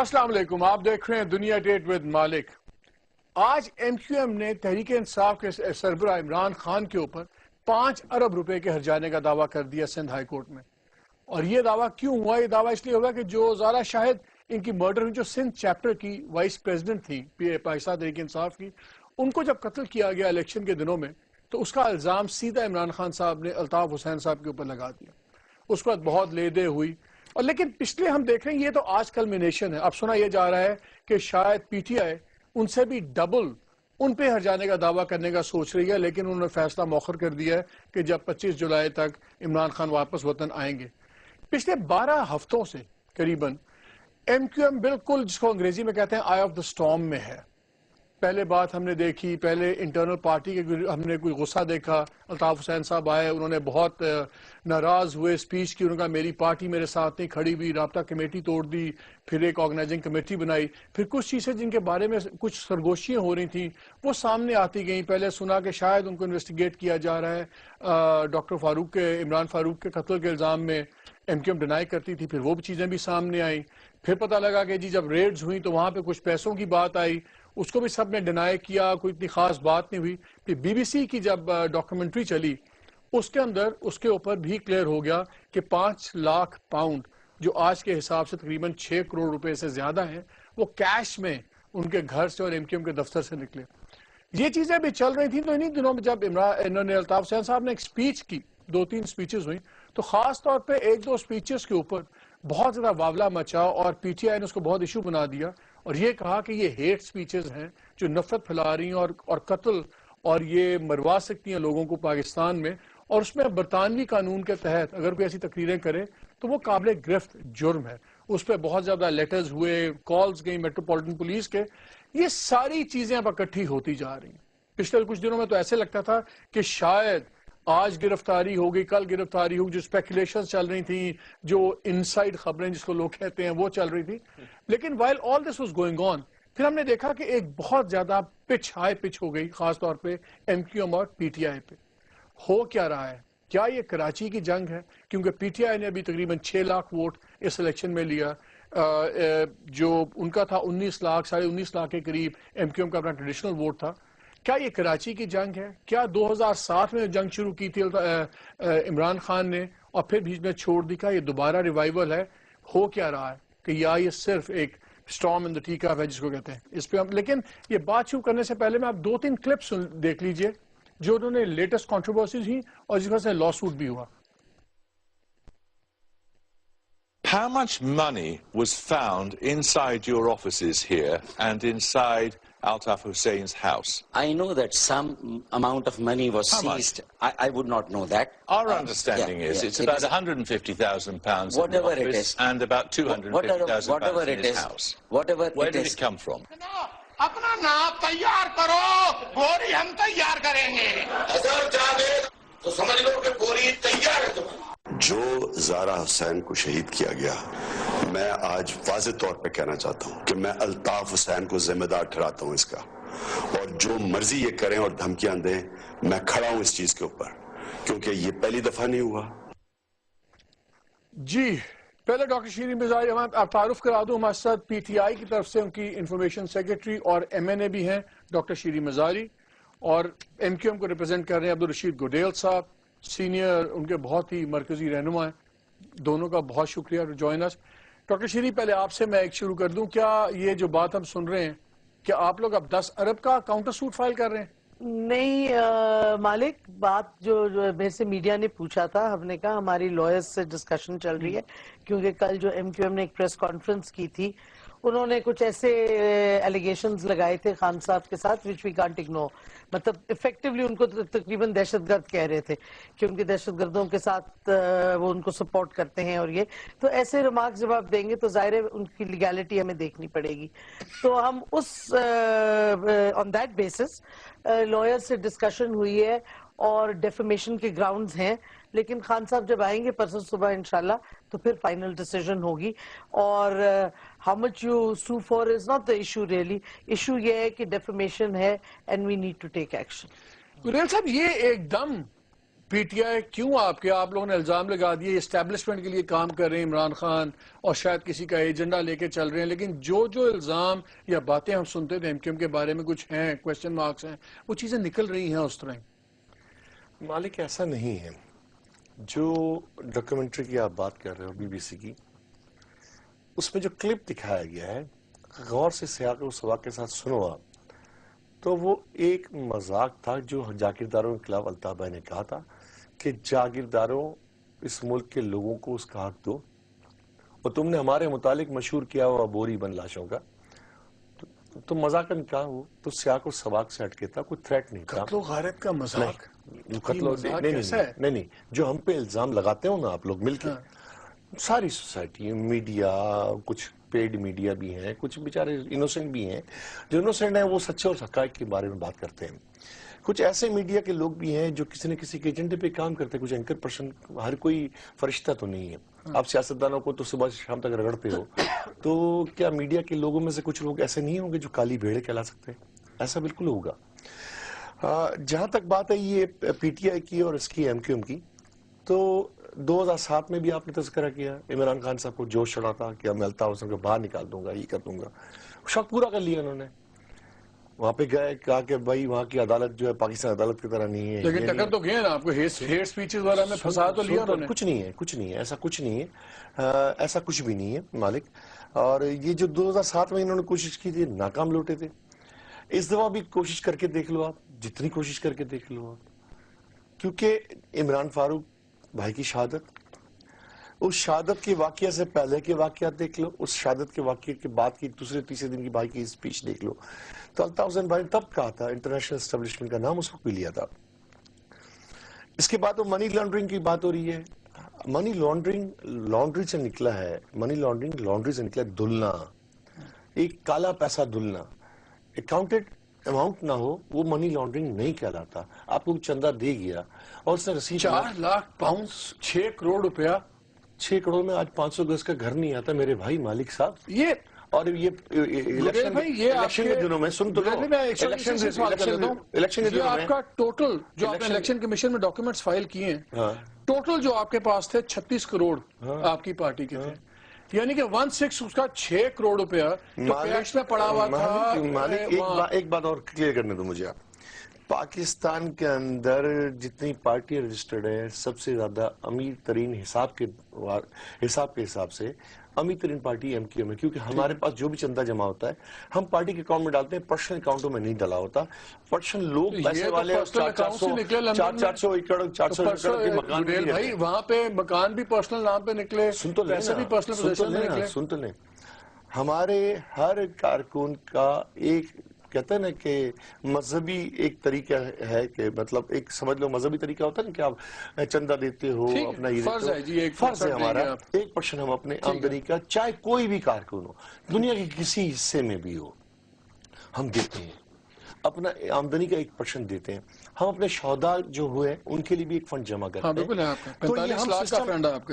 السلام علیکم، آپ دیکھ رہے ہیں دنیا ڈیٹ ود مالک۔ آج ایم کیو ایم نے تحریک انصاف کے سربراہ عمران خان کے اوپر 5 ارب روپے کے ہرجانے کا دعویٰ کر دیا سندھ ہائی کورٹ میں۔ اور یہ دعویٰ کیوں ہوا؟ یہ دعویٰ اس لیے ہوگا کہ جو زارا شاہد ان کی مرڈر ہوئی، جو سندھ چیپٹر کی وائس پریزیڈنٹ تھی پاکستان تحریک انصاف کی، ان کو جب قتل کیا گیا الیکشن کے دنوں میں، تو اس کا الزام سیدھا عمران خان صاحب نے الطاف حسین صاحب کے اوپر لگا دیا۔ اس کے بعد بہت لے دے ہوئی، اور لیکن پچھلے ہم دیکھ رہے ہیں یہ تو آج کلمینیشن ہے۔ اب سنا یہ جا رہا ہے کہ شاید پی ٹی آئی ان سے بھی ڈبل ان پہ ہرجانے کا دعویٰ کرنے کا سوچ رہی ہے، لیکن انہوں نے فیصلہ مؤخر کر دیا ہے کہ جب 25 جولائی تک عمران خان واپس وطن آئیں گے۔ پچھلے 12 ہفتوں سے قریباً ایم کیو ایم بالکل جس کو انگریزی میں کہتے ہیں آئی آف دا اسٹارم میں ہے۔ پہلے بات ہم نے دیکھی، پہلے انٹرنل پارٹی کے ہم نے کوئی غصہ دیکھا، الطاف حسین صاحب آئے، انہوں نے بہت ناراض ہوئے، اسپیچ کی، انہوں نے کہا میری پارٹی میرے ساتھ نہیں کھڑی ہوئی، رابطہ کمیٹی توڑ دی، پھر ایک آرگنائزنگ کمیٹی بنائی، پھر کچھ چیزیں جن کے بارے میں کچھ سرگوشیاں ہو رہی تھیں وہ سامنے آتی گئیں۔ پہلے سنا کہ شاید ان کو انویسٹیگیٹ کیا جا رہا ہے ڈاکٹر فاروق کے، عمران فاروق کے قتل کے الزام میں، ایم کیو ایم ڈینائی کرتی تھی، پھر وہ بھی چیزیں بھی سامنے آئیں۔ پھر پتہ لگا کہ جی جب ریڈز ہوئیں تو وہاں پہ کچھ پیسوں کی بات آئی، اس کو بھی سب نے ڈینائی کیا، کوئی اتنی خاص بات نہیں ہوئی۔ پھر بی بی سی کی جب ڈاکومنٹری چلی، اس کے اندر اس کے اوپر بھی کلیئر ہو گیا کہ 5 لاکھ پاؤنڈ جو آج کے حساب سے تقریباً 6 کروڑ روپے سے زیادہ ہیں، وہ کیش میں ان کے گھر سے اور ایم کیو ایم کے دفتر سے نکلے۔ یہ چیزیں بھی چل رہی تھیں، تو انہی دنوں میں جب انہوں نے الطاف حسین صاحب نے ایک سپیچ کی، 2-3 سپیچز ہوئیں، تو خاص طور پہ 1-2 سپیچز کے اوپر بہت زیادہ واولا مچا اور پی ٹی آئی نے اس کو بہت ایشو بنا دیا، اور یہ کہا کہ یہ ہیٹ سپیچز ہیں جو نفرت پھیلا رہی ہیں اور قتل اور یہ مروا سکتی ہیں لوگوں کو پاکستان میں، اور اس میں برطانوی قانون کے تحت اگر کوئی ایسی تقریریں کرے تو وہ قابل گرفت جرم ہے۔ اس پہ بہت زیادہ لیٹرز ہوئے، کالز گئیں میٹروپولیٹن پولیس کے۔ یہ ساری چیزیں اب اکٹھی ہوتی جا رہی ہیں۔ پچھلے کچھ دنوں میں تو ایسے لگتا تھا کہ شاید آج گرفتاری ہوگی، کل گرفتاری ہوگی، جو اسپیکولیشنز چل رہی تھیں، جو انسائیڈ خبریں جس کو لوگ کہتے ہیں وہ چل رہی تھی، لیکن while all this was going on, پھر ہم نے دیکھا کہ ایک بہت زیادہ ہائی پچ ہو گئی، خاص طور پہ ایم کیو ایم اور پی ٹی آئی پہ۔ ہو کیا رہا ہے؟ کیا یہ کراچی کی جنگ ہے؟ کیونکہ پی ٹی آئی نے ابھی تقریباً 6 لاکھ ووٹ اس الیکشن میں لیا، جو ان کا تھا 19 لاکھ، 19.5 لاکھ کے قریب ایم کیو ایم کا اپنا ٹریڈیشنل ووٹ تھا۔ کیا یہ کراچی کی جنگ ہے؟ کیا 2007 میں جنگ شروع کی تھی عمران خان نے اور پھر بیچ میں چھوڑ دی، کا یہ دوبارہ ریوائیول ہے؟ ہو کیا رہا ہے؟ کہ یا یہ صرف ایک storm in the T cup ہے جس کو کہتے ہیں؟ اس پہ ہم لیکن یہ بات شروع کرنے سے پہلے میں آپ 2-3 کلپس دیکھ لیجئے جو انہوں نے لیٹسٹ کنٹروورسیز ہوئی اور جس وجہ سے لا سوٹ بھی ہوا۔ How much money was found inside your offices here and inside Altaf Hussein's house? I know that some amount of money was How much? seized. I would not know that. Our understanding is it's about £150,000 in the Whatever it office is. and about £250,000 whatever in it his is. house. Whatever Where it did is. it come from? اپنا ناپ تیار کرو، گوری ہم تیار کریں گے۔ اگر جاگے تو سمجھ لو کہ گوری تیار ہے تمہاری۔ جو زارا حسین کو شہید کیا گیا، میں آج واضح طور پہ کہنا چاہتا ہوں کہ میں الطاف حسین کو ذمہ دار ٹھہراتا ہوں اس کا، اور جو مرضی یہ کریں اور دھمکیاں دیں، میں کھڑا ہوں اس چیز کے اوپر، کیونکہ یہ پہلی دفعہ نہیں ہوا۔ جی پہلے ڈاکٹر شیریں مزاری آپ تعارف کرا دوں، ہمارے ساتھ پی ٹی آئی کی طرف سے ان کی انفارمیشن سیکرٹری اور ایم این اے بھی ہیں ڈاکٹر شیریں مزاری، اور ایم کیو ایم کو ریپرزینٹ کر رہے ہیں عبدالرشید گوڈیل صاحب، سینئر ان کے بہت ہی مرکزی رہنما ہیں۔ دونوں کا بہت شکریہ ٹو جوائن اس۔ ڈاکٹر شیریں پہلے آپ سے میں ایک شروع کر دوں، کیا یہ جو بات ہم سن رہے ہیں کہ آپ لوگ اب 10 ارب کا کاؤنٹر سوٹ فائل کر رہے ہیں؟ نہیں مالک، بات جو میرے سے میڈیا نے پوچھا تھا، ہم نے کہا ہماری لائرز سے ڈسکشن چل رہی ہے، کیونکہ کل جو ایم کیو ایم نے ایک پریس کانفرنس کی تھی، انہوں نے کچھ ایسے ایلیگیشنز لگائے تھے خان صاحب کے ساتھ which we can't ignore، مطلب افیکٹولی ان کو تقریباً دہشت گرد کہہ رہے تھے کہ ان کے دہشت گردوں کے ساتھ وہ ان کو سپورٹ کرتے ہیں، اور یہ تو ایسے ریمارکس جب آپ دیں گے تو ظاہر ہے ان کی لیگیلٹی ہمیں دیکھنی پڑے گی۔ تو ہم اس آن دیٹ بیسس لائر سے ڈسکشن ہوئی ہے اور ڈیفیمیشن کے گراؤنڈز ہیں، لیکن خان صاحب جب آئیں گے پرسوں صبح انشاءاللہ تو پھر فائنل ڈیسیژن ہوگی، اور how much you sue for is not the issue really، issue یہ ہے کہ ڈیفیمیشن ہے and we need to take action۔ Godil صاحب یہ ایک دم پی ٹی آئی کیوں آپ لوگوں نے الزام لگا دیے اسٹیبلشمنٹ کے لیے کام کر رہے ہیں عمران خان اور شاید کسی کا ایجنڈا لے کے چل رہے ہیں، لیکن جو الزام یا باتیں ہم سنتے تھے MQM کے بارے میں کچھ ہیں کویسچن مارکس ہیں، وہ چیزیں نکل رہی ہیں اس طرح. مالک ایسا نہیں ہے. جو ڈاکیومنٹری کی آپ بات کر رہے ہو BBC کی، اس میں جو کلپ دکھایا گیا ہے غور سے سیاق و سباق کے ساتھ سنو آپ، تو وہ ایک مذاق تھا جو جاگیرداروں کے خلاف الطاف بھائی نے کہا تھا کہ جاگیرداروں اس ملک کے لوگوں کو اس کا حق دو، اور تم نے ہمارے متعلق مشہور کیا ہوا بوری بن لاشوں کا. تو مذاقن کہا، وہ تو سیاق و سباق سے ہٹ کے تھا، کوئی تھریٹ نہیں تھا. قتل و غارت کا مذاق نہیں، جو ہم پہ الزام لگاتے ہو نا آپ لوگ مل کے، ساری سوسائٹی، میڈیا، کچھ پیڈ میڈیا بھی ہیں، کچھ بیچارے انوسنٹ بھی ہیں. جو انوسنٹ ہیں وہ سچے اور حقائق کے بارے میں بات کرتے ہیں. کچھ ایسے میڈیا کے لوگ بھی ہیں جو کسی نہ کسی کے ایجنڈے پہ کام کرتے ہیں. کچھ اینکر پرسن، ہر کوئی فرشتہ تو نہیں ہے. آپ سیاستدانوں کو تو صبح سے شام تک رگڑتے ہو، تو کیا میڈیا کے لوگوں میں سے کچھ لوگ ایسے نہیں ہوں گے جو کالی بھیڑے کہلا سکتے ہیں؟ ایسا بالکل ہوگا. جہاں تک بات ہے یہ PTI کی اور اس کی MQM کی، تو 2007 میں بھی آپ نے تذکرہ کیا عمران خان صاحب کو جوش چڑھا تھا کہ میں الطاف حسین کو باہر نکال دوں گا، یہ کر دوں گا. شوق پورا کر لیا انہوں نے. وہاں پہ گئے، کہا کہ بھائی وہاں کی عدالت جو ہے پاکستان عدالت کی طرح نہیں ہے. لیکن ٹکر تو گئے نا آپ کو، ہیٹ سپیچز وغیرہ میں پھنسا تو لیا انہوں نے. کچھ نہیں ہے ایسا کچھ نہیں ہے، ایسا کچھ بھی نہیں ہے مالک. اور یہ جو 2007 میں انہوں نے کوشش کی تھی، ناکام لوٹے تھے. اس دفعہ بھی کوشش کر کے دیکھ لو آپ، جتنی کوشش کر کے دیکھ لو آپ، کیونکہ عمران فاروق بھائی کی شہادت، اس شہادت کے واقعہ سے پہلے کے واقعات دیکھ لو، اس شہادت کے واقعے کے بعد کی دوسرے تیسرے دن کی بھائی کی اسپیچ دیکھ لو. تو الطاف حسین بھائی نے تب کہا تھا، انٹرنیشنل اسٹیبلشمنٹ کا نام اس وقت بھی لیا تھا. اس کے بعد وہ منی لانڈرنگ کی بات ہو رہی ہے. منی لانڈرنگ لانڈری سے نکلا ہے، منی لانڈرنگ لانڈری سے نکلا ہے دھلنا، ایک کالا پیسہ دھلنا. اکاؤنٹڈ اماؤنٹ نہ ہو وہ منی لانڈرنگ نہیں کہلاتا. آپ کو چندہ دے گیا اور اس نے رسید 4 لاکھ پاؤنڈ 6 کروڑ روپیہ. 6 کروڑ میں آج 500 گز کا گھر نہیں آتا میرے بھائی مالک صاحب. یہ اور یہ الیکشن کے دنوں میں سن تو لو، الیکشن کے دنوں میں آپ کا ٹوٹل جو آپ نے الیکشن کمیشن میں ڈاکیومنٹس فائل کیے ہیں، ٹوٹل جو آپ کے پاس تھے 36 کروڑ آپ کی پارٹی کے تھے. یعنی کہ 1/6 اس کا 6 کروڑ روپیہ جو کیش میں پڑا ہوا تھا. مالک ایک بات اور کلیئر کرنے دو مجھے. پاکستان کے اندر جتنی پارٹیاں رجسٹرڈ ہیں، سب سے زیادہ امیر ترین حساب کے حساب سے امیر ترین پارٹی MQM ہے. کیونکہ ہمارے پاس جو بھی چندہ جمع ہوتا ہے ہم پارٹی کے اکاؤنٹ میں ڈالتے ہیں، پرسنل اکاؤنٹوں میں نہیں ڈالا ہوتا. پرسنل لوگ پیسے والے 400 ایکڑ کے مکان بھائی وہاں پہ مکان بھی پرسنل نام پہ نکلے، پیسے بھی پرسنل پوزیشن میں نکلے. سن تو لیں، ہمارے ہر کارکن کا ایک کہتے ہیں نا کہ مذہبی ایک طریقہ ہے، کہ مطلب ایک سمجھ لو مذہبی طریقہ ہوتا ہے نا کہ آپ چندہ دیتے ہو، اپنا یہ دیتے ہو. فرض ہے ہمارا 1% ہم اپنے آمدنی کا، چاہے کوئی بھی کارکن ہو، دنیا کے کسی حصے میں بھی ہو، ہم دیتے ہیں. اپنا آمدنی کا 1% دیتے ہیں. ہم اپنے شہداء جو ہوئے ان کے لیے بھی ایک فنڈ جمع کرتے ہیں. تو یہ ہم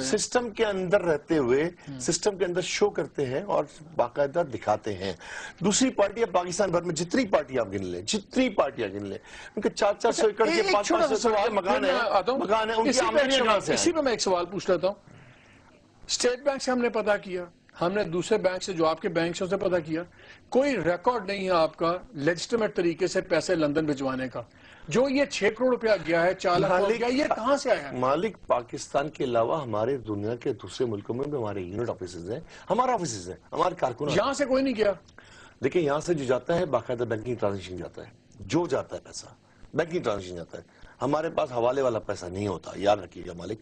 سسٹم کے اندر رہتے ہوئے سسٹم کے اندر شو کرتے ہیں اور باقاعدہ دکھاتے ہیں. دوسری پارٹیاں پاکستان بھر میں جتنی پارٹیاں گن لیں، ان کے 400 ایکڑ کے 500 مکان ہیں، ان کی آمدنی کہاں سے ہے؟ اسی پہ میں ایک سوال پوچھ لیتا ہوں. اسٹیٹ بینک سے ہم نے پتا کیا، ہم نے دوسرے بینک سے جو آپ کے بینک سے اسے پتا کیا، کوئی ریکارڈ نہیں ہے آپ کا لیجسٹمیٹ طریقے سے پیسے لندن بھجوانے کا. جو یہ 6 کروڑ روپیہ گیا ہے، 4 لاکھ گیا، یہ کہاں سے آیا؟ مالک پاکستان کے علاوہ ہمارے دنیا کے دوسرے ملکوں میں بھی ہمارے یونٹ آفیسز ہیں، ہمارا آفیسز ہیں، ہمارے کارکن. یہاں سے کوئی نہیں گیا. دیکھیں یہاں سے جو جاتا ہے باقاعدہ بینکنگ ٹرانزیکشن جاتا ہے، جو جاتا ہے پیسہ بینکنگ ٹرانزیکشن جاتا ہے. ہمارے پاس حوالے والا پیسہ نہیں ہوتا، یاد رکھیے گا مالک.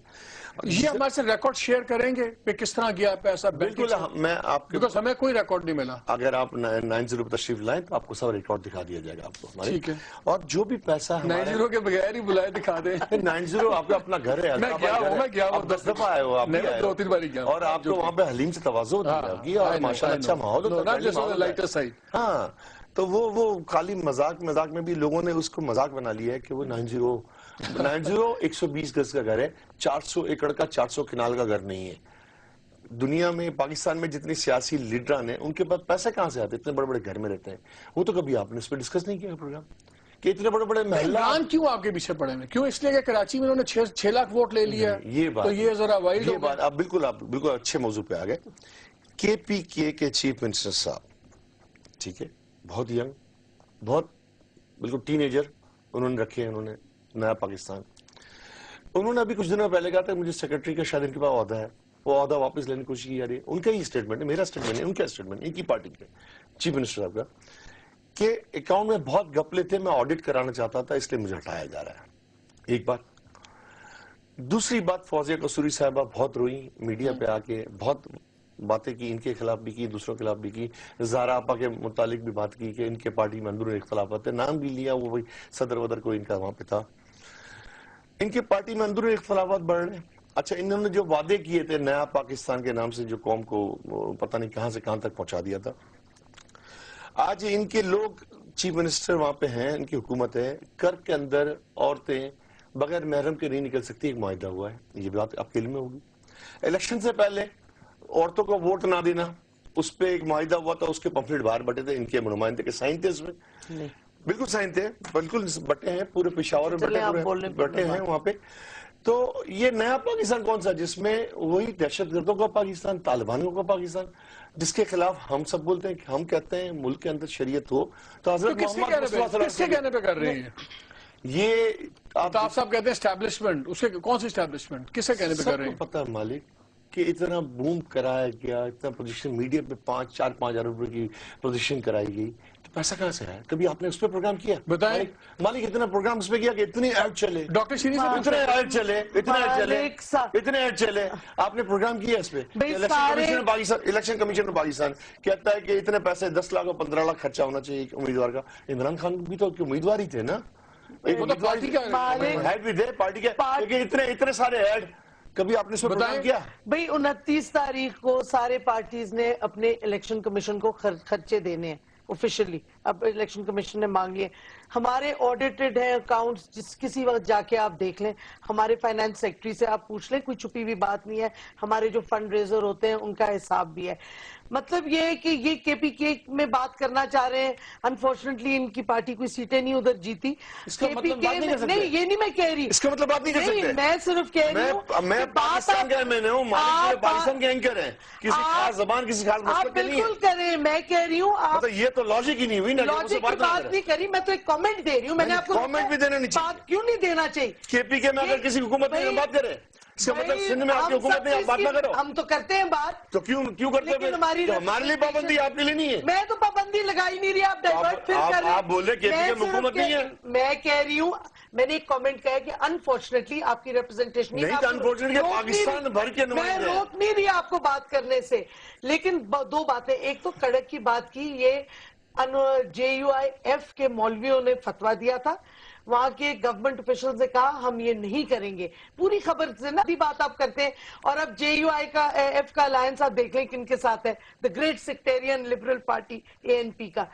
یہ ہمارے سے ریکارڈ شیئر کریں گے کہ کس طرح گیا پیسہ؟ بالکل، میں آپ کے ہمیں کوئی ریکارڈ نہیں ملا. اگر آپ 90 پہ تشریف لائیں تو آپ کو سب ریکارڈ دکھا دیا جائے گا آپ کو. ٹھیک ہے. اور جو بھی پیسہ 90 کے بغیر ہی بلائے دکھا دیں. 90 آپ کا اپنا گھر ہے، میں گیا ہوں 10 دفعہ آئے ہو آپ، 2-3 بار گیا، اور آپ کو وہاں پہ حلیم سے تواضع ہوتی ہے اور ماشاءاللہ اچھا ماحول ہوتا ہے. ہاں، تو وہ خالی مذاق میں بھی لوگوں نے اس کو مذاق بنا لیا ہے کہ وہ 90 120 گز کا گھر ہے، 400 ایکڑ کا 400 کنال کا گھر نہیں ہے. دنیا میں پاکستان میں جتنے سیاسی لیڈران ہیں ان کے پاس پیسے کہاں سے آتے؟ اتنے بڑے بڑے گھر میں رہتے ہیں. وہ تو کبھی آپ نے اس پہ ڈسکس نہیں کیا پروگرام کہ اتنے بڑے بڑے محلہ عمران کیوں آپ کے پیچھے پڑے ہیں؟ کیوں؟ اس لیے کہ کراچی میں انہوں نے 6 لاکھ ووٹ لے لیا، یہ بات تو یہ ذرا وائلڈ یہ بات آپ بالکل اچھے موضوع پہ آ گئے. کے پی کے چیف منسٹر صاحب ٹھیک ہے، بہت ینگ، بہت بالکل ٹین ایجر انہوں نے رکھے ہیں، انہوں نے نیا پاکستان. انہوں نے ابھی کچھ دنوں پہلے کہا تھا مجھے سیکرٹری کا شاید ان کے پاس عہدہ ہے، وہ عہدہ واپس لینے کی کوشش کی جا رہی ہے. ان کا ہی اسٹیٹمنٹ ہے، میرا اسٹیٹمنٹ ہے، ان کا اسٹیٹمنٹ ہے، ان کی پارٹی کے چیف منسٹر صاحب کا، کہ اکاؤنٹ میں بہت گپلے تھے، میں آڈٹ کرانا چاہتا تھا، اس لیے مجھے ہٹایا جا رہا ہے. ایک بات. دوسری بات، فوزیہ قصوری صاحبہ بہت روئی میڈیا پہ آ کے، بہت باتیں کی، ان کے خلاف بھی کی، دوسروں کے خلاف بھی کی. زہرا آپا کے متعلق بھی بات کی کہ ان کے پارٹی میں اندرون اختلافات ہیں، نام بھی لیا، وہ صدر ودر کوئی ان کا وہاں پہ تھا. ان کے پارٹی میں اندرون اختلافات بڑھ رہے ہیں. اچھا، انہوں نے جو وعدے کیے تھے نیا پاکستان کے نام سے، جو قوم کو پتہ نہیں کہاں سے کہاں تک پہنچا دیا تھا، آج ان کے لوگ چیف منسٹر وہاں پہ ہیں، ان کی حکومت ہے، کر کے اندر عورتیں بغیر محرم کے نہیں نکل سکتی. ایک معاہدہ ہوا ہے، یہ بات آپ کے علم میں ہوگی. الیکشن سے پہلے عورتوں کو ووٹ نہ دینا، اس پہ ایک معاہدہ ہوا تھا، اس کے پمفلٹ باہر بٹے تھے، ان کے نمائندے کے سائن تھے اس میں، بالکل سائن تھے، بالکل بٹے ہیں، پورے پشاور میں بٹے ہیں وہاں پہ. تو یہ نیا پاکستان کون سا، جس میں وہی دہشت گردوں کا پاکستان، طالبانوں کا پاکستان، جس کے خلاف ہم سب بولتے ہیں کہ ہم کہتے ہیں ملک کے اندر شریعت ہو. تو حضرت محمد کس کے کہنے پہ کر رہے ہیں یہ آپ صاحب کہتے ہیں اسٹیبلشمنٹ، اس کے کون سی اسٹیبلشمنٹ، کس کے کہنے پہ کر رہے ہیں؟ پتہ ہے مالک کہ اتنا بوم کرایا گیا، اتنا پوزیشن میڈیا پہ 4-5 ہزار روپے کی پوزیشن کرائی گئی، تو پیسہ کہاں سے ہے؟ کبھی آپ نے اس پہ پروگرام کیا؟ بتائیں مالک اتنا پروگرام اس پہ کیا کہ اتنی ایڈ چلے، ڈاکٹر شیری سے اتنے ایڈ چلے، آپ نے پروگرام کیا اس پہ. الیکشن کمیشن پاکستان کہتا ہے کہ اتنے پیسے 10 لاکھ اور 15 لاکھ خرچہ ہونا چاہیے امیدوار کا. عمران خان بھی تو امیدوار ہی تھے نا، پارٹی کے، لیکن اتنے سارے ایڈ کبھی آپ نے اس پہ پروگرام کیا؟ بھئی 29 تاریخ کو سارے پارٹیز نے اپنے الیکشن کمیشن کو خرچے دینے ہیں آفیشلی. اب الیکشن کمیشن نے مانگ لیے. ہمارے آڈیٹڈ ہیں اکاؤنٹس، جس کسی وقت جا کے آپ دیکھ لیں، ہمارے فائنانس سیکٹری سے آپ پوچھ لیں، کوئی چھپی ہوئی بات نہیں ہے. ہمارے جو فنڈ ریزر ہوتے ہیں ان کا حساب بھی ہے. مطلب یہ ہے کہ یہ کے پی کے میں بات کرنا چاہ رہے ہیں. انفارچونیٹلی ان کی پارٹی کوئی سیٹیں نہیں ادھر جیتی. نہیں، یہ نہیں میں کہہ رہی، اس کا مطلب بات نہیں کر سکتے. میں صرف کہہ رہی ہوں میں پاکستان کا میں نے ہوں، پاکستان کے اینکر ہیں، کسی خاص زبان، کسی خاص مسئلہ کے نہیں ہے. بالکل کریں، میں کہہ رہی ہوں یہ تو لاجک ہی نہیں ہوئی نا. لاجک کی بات نہیں کری، میں تو ایک کامنٹ دے رہی ہوں. میں نے آپ کو کامنٹ بھی دینا نہیں چاہیے. بات کیوں نہیں دینا چاہیے؟ کے پی کے میں اگر کسی حکومت میں بات کرے، اس کا مطلب سندھ میں آپ کی حکومت میں بات نہ کرو. ہم تو کرتے ہیں بات، تو کیوں کرتے ہیں؟ ہمارے لیے پابندی آپ کے لیے نہیں ہے. میں تو پابندی لگائی نہیں رہی، آپ ڈائیورٹ پھر کر رہے ہیں. آپ بول رہے کے پی کے حکومت نہیں ہے. میں کہہ رہی ہوں، میں نے ایک کامنٹ کہا کہ انفارچونیٹلی آپ کی ریپرزنٹیشن نہیں تھا. انفارچونیٹلی پاکستان بھر کے میں روک نہیں رہی آپ کو بات کرنے سے. لیکن 2 باتیں، ایک تو کڑک کی بات کی، یہ JUIF کے مولویوں نے فتویٰ دیا تھا، وہاں کے گورنمنٹ آفیشلز نے کہا ہم یہ نہیں کریں گے. پوری خبر سے نا بات آپ کرتے ہیں. اور اب JUIF کا الائنس آپ دیکھ لیں کن کے ساتھ ہے، the great sectarian liberal party ANP کا.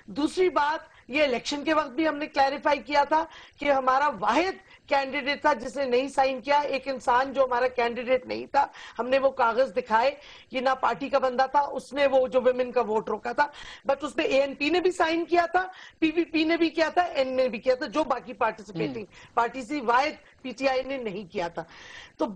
دوسری بات، یہ الیکشن کے وقت بھی ہم نے کلیریفائی کیا تھا کہ ہمارا واحد کینڈیڈیٹ تھا جس نے نہیں سائن کیا، ایک انسان جو ہمارا کینڈیڈیٹ نہیں تھا. ہم نے وہ کاغذ دکھائے، یہ نہ پارٹی کا بندہ تھا، اس نے وہ جو ویمن کا ووٹ روکا تھا، بٹ اس پہ ANP نے بھی سائن کیا تھا، PVP نے بھی کیا تھا، N نے بھی کیا تھا، جو باقی پارٹیسپیٹنگ پارٹی سے واحد PTI نے نہیں کیا تھا. تو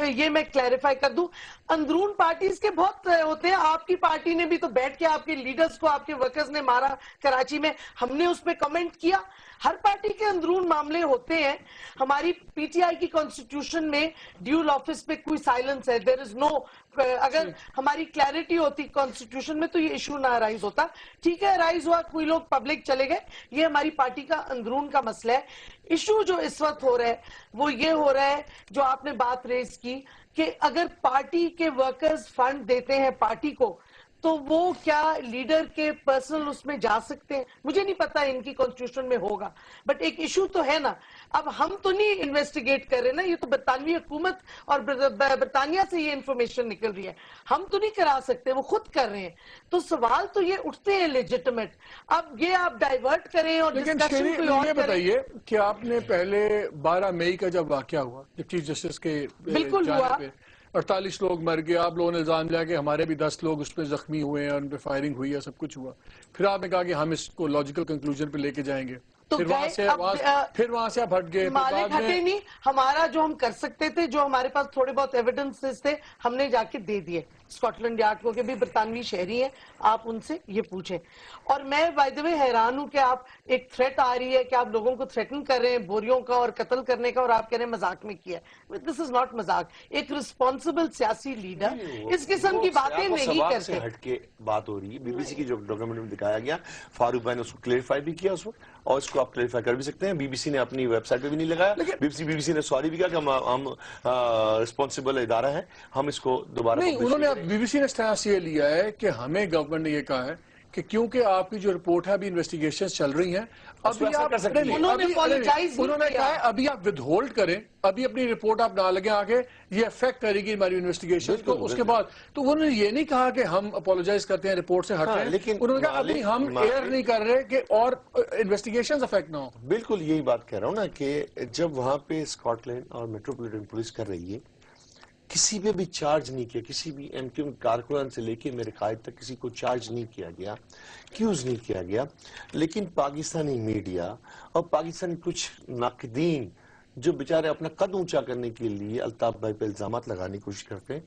یہ میں کلیریفائی کر دوں. اندرون پارٹیز کے بہت ہوتے ہیں. آپ کی پارٹی نے بھی تو بیٹھ کے آپ کے لیڈرز کو آپ کے ورکرز نے مارا کراچی میں، ہم نے اس پہ کمنٹ کیا. ہر پارٹی کے اندرون معاملے ہوتے ہیں. ہماری PTI کی کانسٹیٹیوشن میں ڈیول آفس پہ کوئی سائلنس ہے، دیر از نو. اگر ہماری کلیئرٹی ہوتی کانسٹیٹیوشن میں تو یہ ایشو نہ رائز ہوتا. ٹھیک ہے، رائز ہوا، کوئی لوگ پبلک چلے گئے، یہ ہماری پارٹی کا اندرون کا مسئلہ ہے. ایشو جو اس وقت ہو رہا ہے وہ یہ ہو رہا ہے جو آپ نے بات ریز کی کہ اگر پارٹی کے ورکرز فنڈ دیتے ہیں پارٹی کو تو وہ کیا لیڈر کے پرسنل اس میں جا سکتے ہیں؟ مجھے نہیں پتا ان کی کانسٹیٹیوشن میں ہوگا، بٹ ایک ایشو تو ہے نا. اب ہم تو نہیں انویسٹیگیٹ کر رہے نا، یہ تو برطانوی حکومت اور برطانیہ سے یہ انفارمیشن نکل رہی ہے، ہم تو نہیں کرا سکتے، وہ خود کر رہے ہیں. تو سوال تو یہ اٹھتے ہیں لیجٹمیٹ. اب یہ آپ ڈائیورٹ کریں اور ڈسکشن کوئی اور یہ کریں. بتائیے کہ آپ نے پہلے 12 مئی کا جب واقعہ ہوا، جب چیف جسٹس کے بالکل ہوا، 48 لوگ مر گئے، آپ لوگوں نے الزام لیا کہ ہمارے بھی 10 لوگ اس پہ زخمی ہوئے ہیں اور ان پہ فائرنگ ہوئی ہے، سب کچھ ہوا. پھر آپ نے کہا کہ ہم اس کو لاجیکل کنکلوژن پہ لے کے جائیں گے. تو پھر وہاں سے آپ ہٹ گئے. مالک ہٹے نہیں, ہمارا جو ہم کر سکتے تھے, جو ہمارے پاس تھوڑے بہت ایویڈنسز تھے, ہم نے جا کے دے دیے اسکاٹ لینڈ یارڈ کو کہ بھی برطانوی شہری ہیں, آپ ان سے یہ پوچھیں. اور میں بائی دی وے حیران ہوں کہ آپ ایک تھریٹ آ رہی ہے کہ آپ لوگوں کو تھریٹن کر رہے ہیں بوریوں کا اور قتل کرنے کا, اور آپ کہہ رہے ہیں مذاق میں کیا ہے. دس از ناٹ مذاق. ایک رسپانسبل سیاسی لیڈر اس قسم کی باتیں نہیں کرتے. ہٹ کے بات ہو رہی ہے. بی بی سی کی جو ڈاکومنٹ میں دکھایا گیا, فاروق بھائی نے اس کو کلیریفائی بھی کیا اس وقت, اور اس کو آپ کلیریفائی کر بھی سکتے ہیں. بی بی سی نے اپنی ویب سائٹ پہ بھی نہیں لگایا. بی بی سی نے سوری بھی کہا کہ ہم رسپانسبل ادارہ ہیں, ہم اس کو دوبارہ نہیں. انہوں نے بی بی سی نے اسٹینس یہ لیا ہے کہ ہمیں گورنمنٹ نے یہ کہا ہے کہ کیونکہ آپ کی جو رپورٹ ہے ابھی انویسٹیگیشن چل رہی ہیں, انہوں نے کہا ہے ابھی آپ ود ہولڈ کریں, ابھی اپنی رپورٹ آپ نہ لگیں آگے, یہ افیکٹ کرے گی ہماری انویسٹیگیشن کو. اس کے بعد تو انہوں نے یہ نہیں کہا کہ ہم اپولوجائز کرتے ہیں, رپورٹ سے ہٹ رہے ہیں, لیکن انہوں نے کہا ابھی ہم ایئر نہیں کر رہے کہ اور انویسٹیگیشن افیکٹ نہ ہو. بالکل یہی بات کہہ رہا ہوں نا کہ جب وہاں پہ اسکاٹ لینڈ اور میٹروپولیٹن پولیس کر رہی ہے, کسی پہ بھی چارج نہیں کیا, کسی بھی ایم کیو کارکنان سے لے کے میرے قائد تک کسی کو چارج نہیں کیا گیا, کیوز نہیں کیا گیا. لیکن پاکستانی میڈیا اور پاکستانی کچھ ناقدین جو بیچارے اپنا قد اونچا کرنے کے لیے الطاف بھائی پہ الزامات لگانے کی کوشش کرتے ہیں,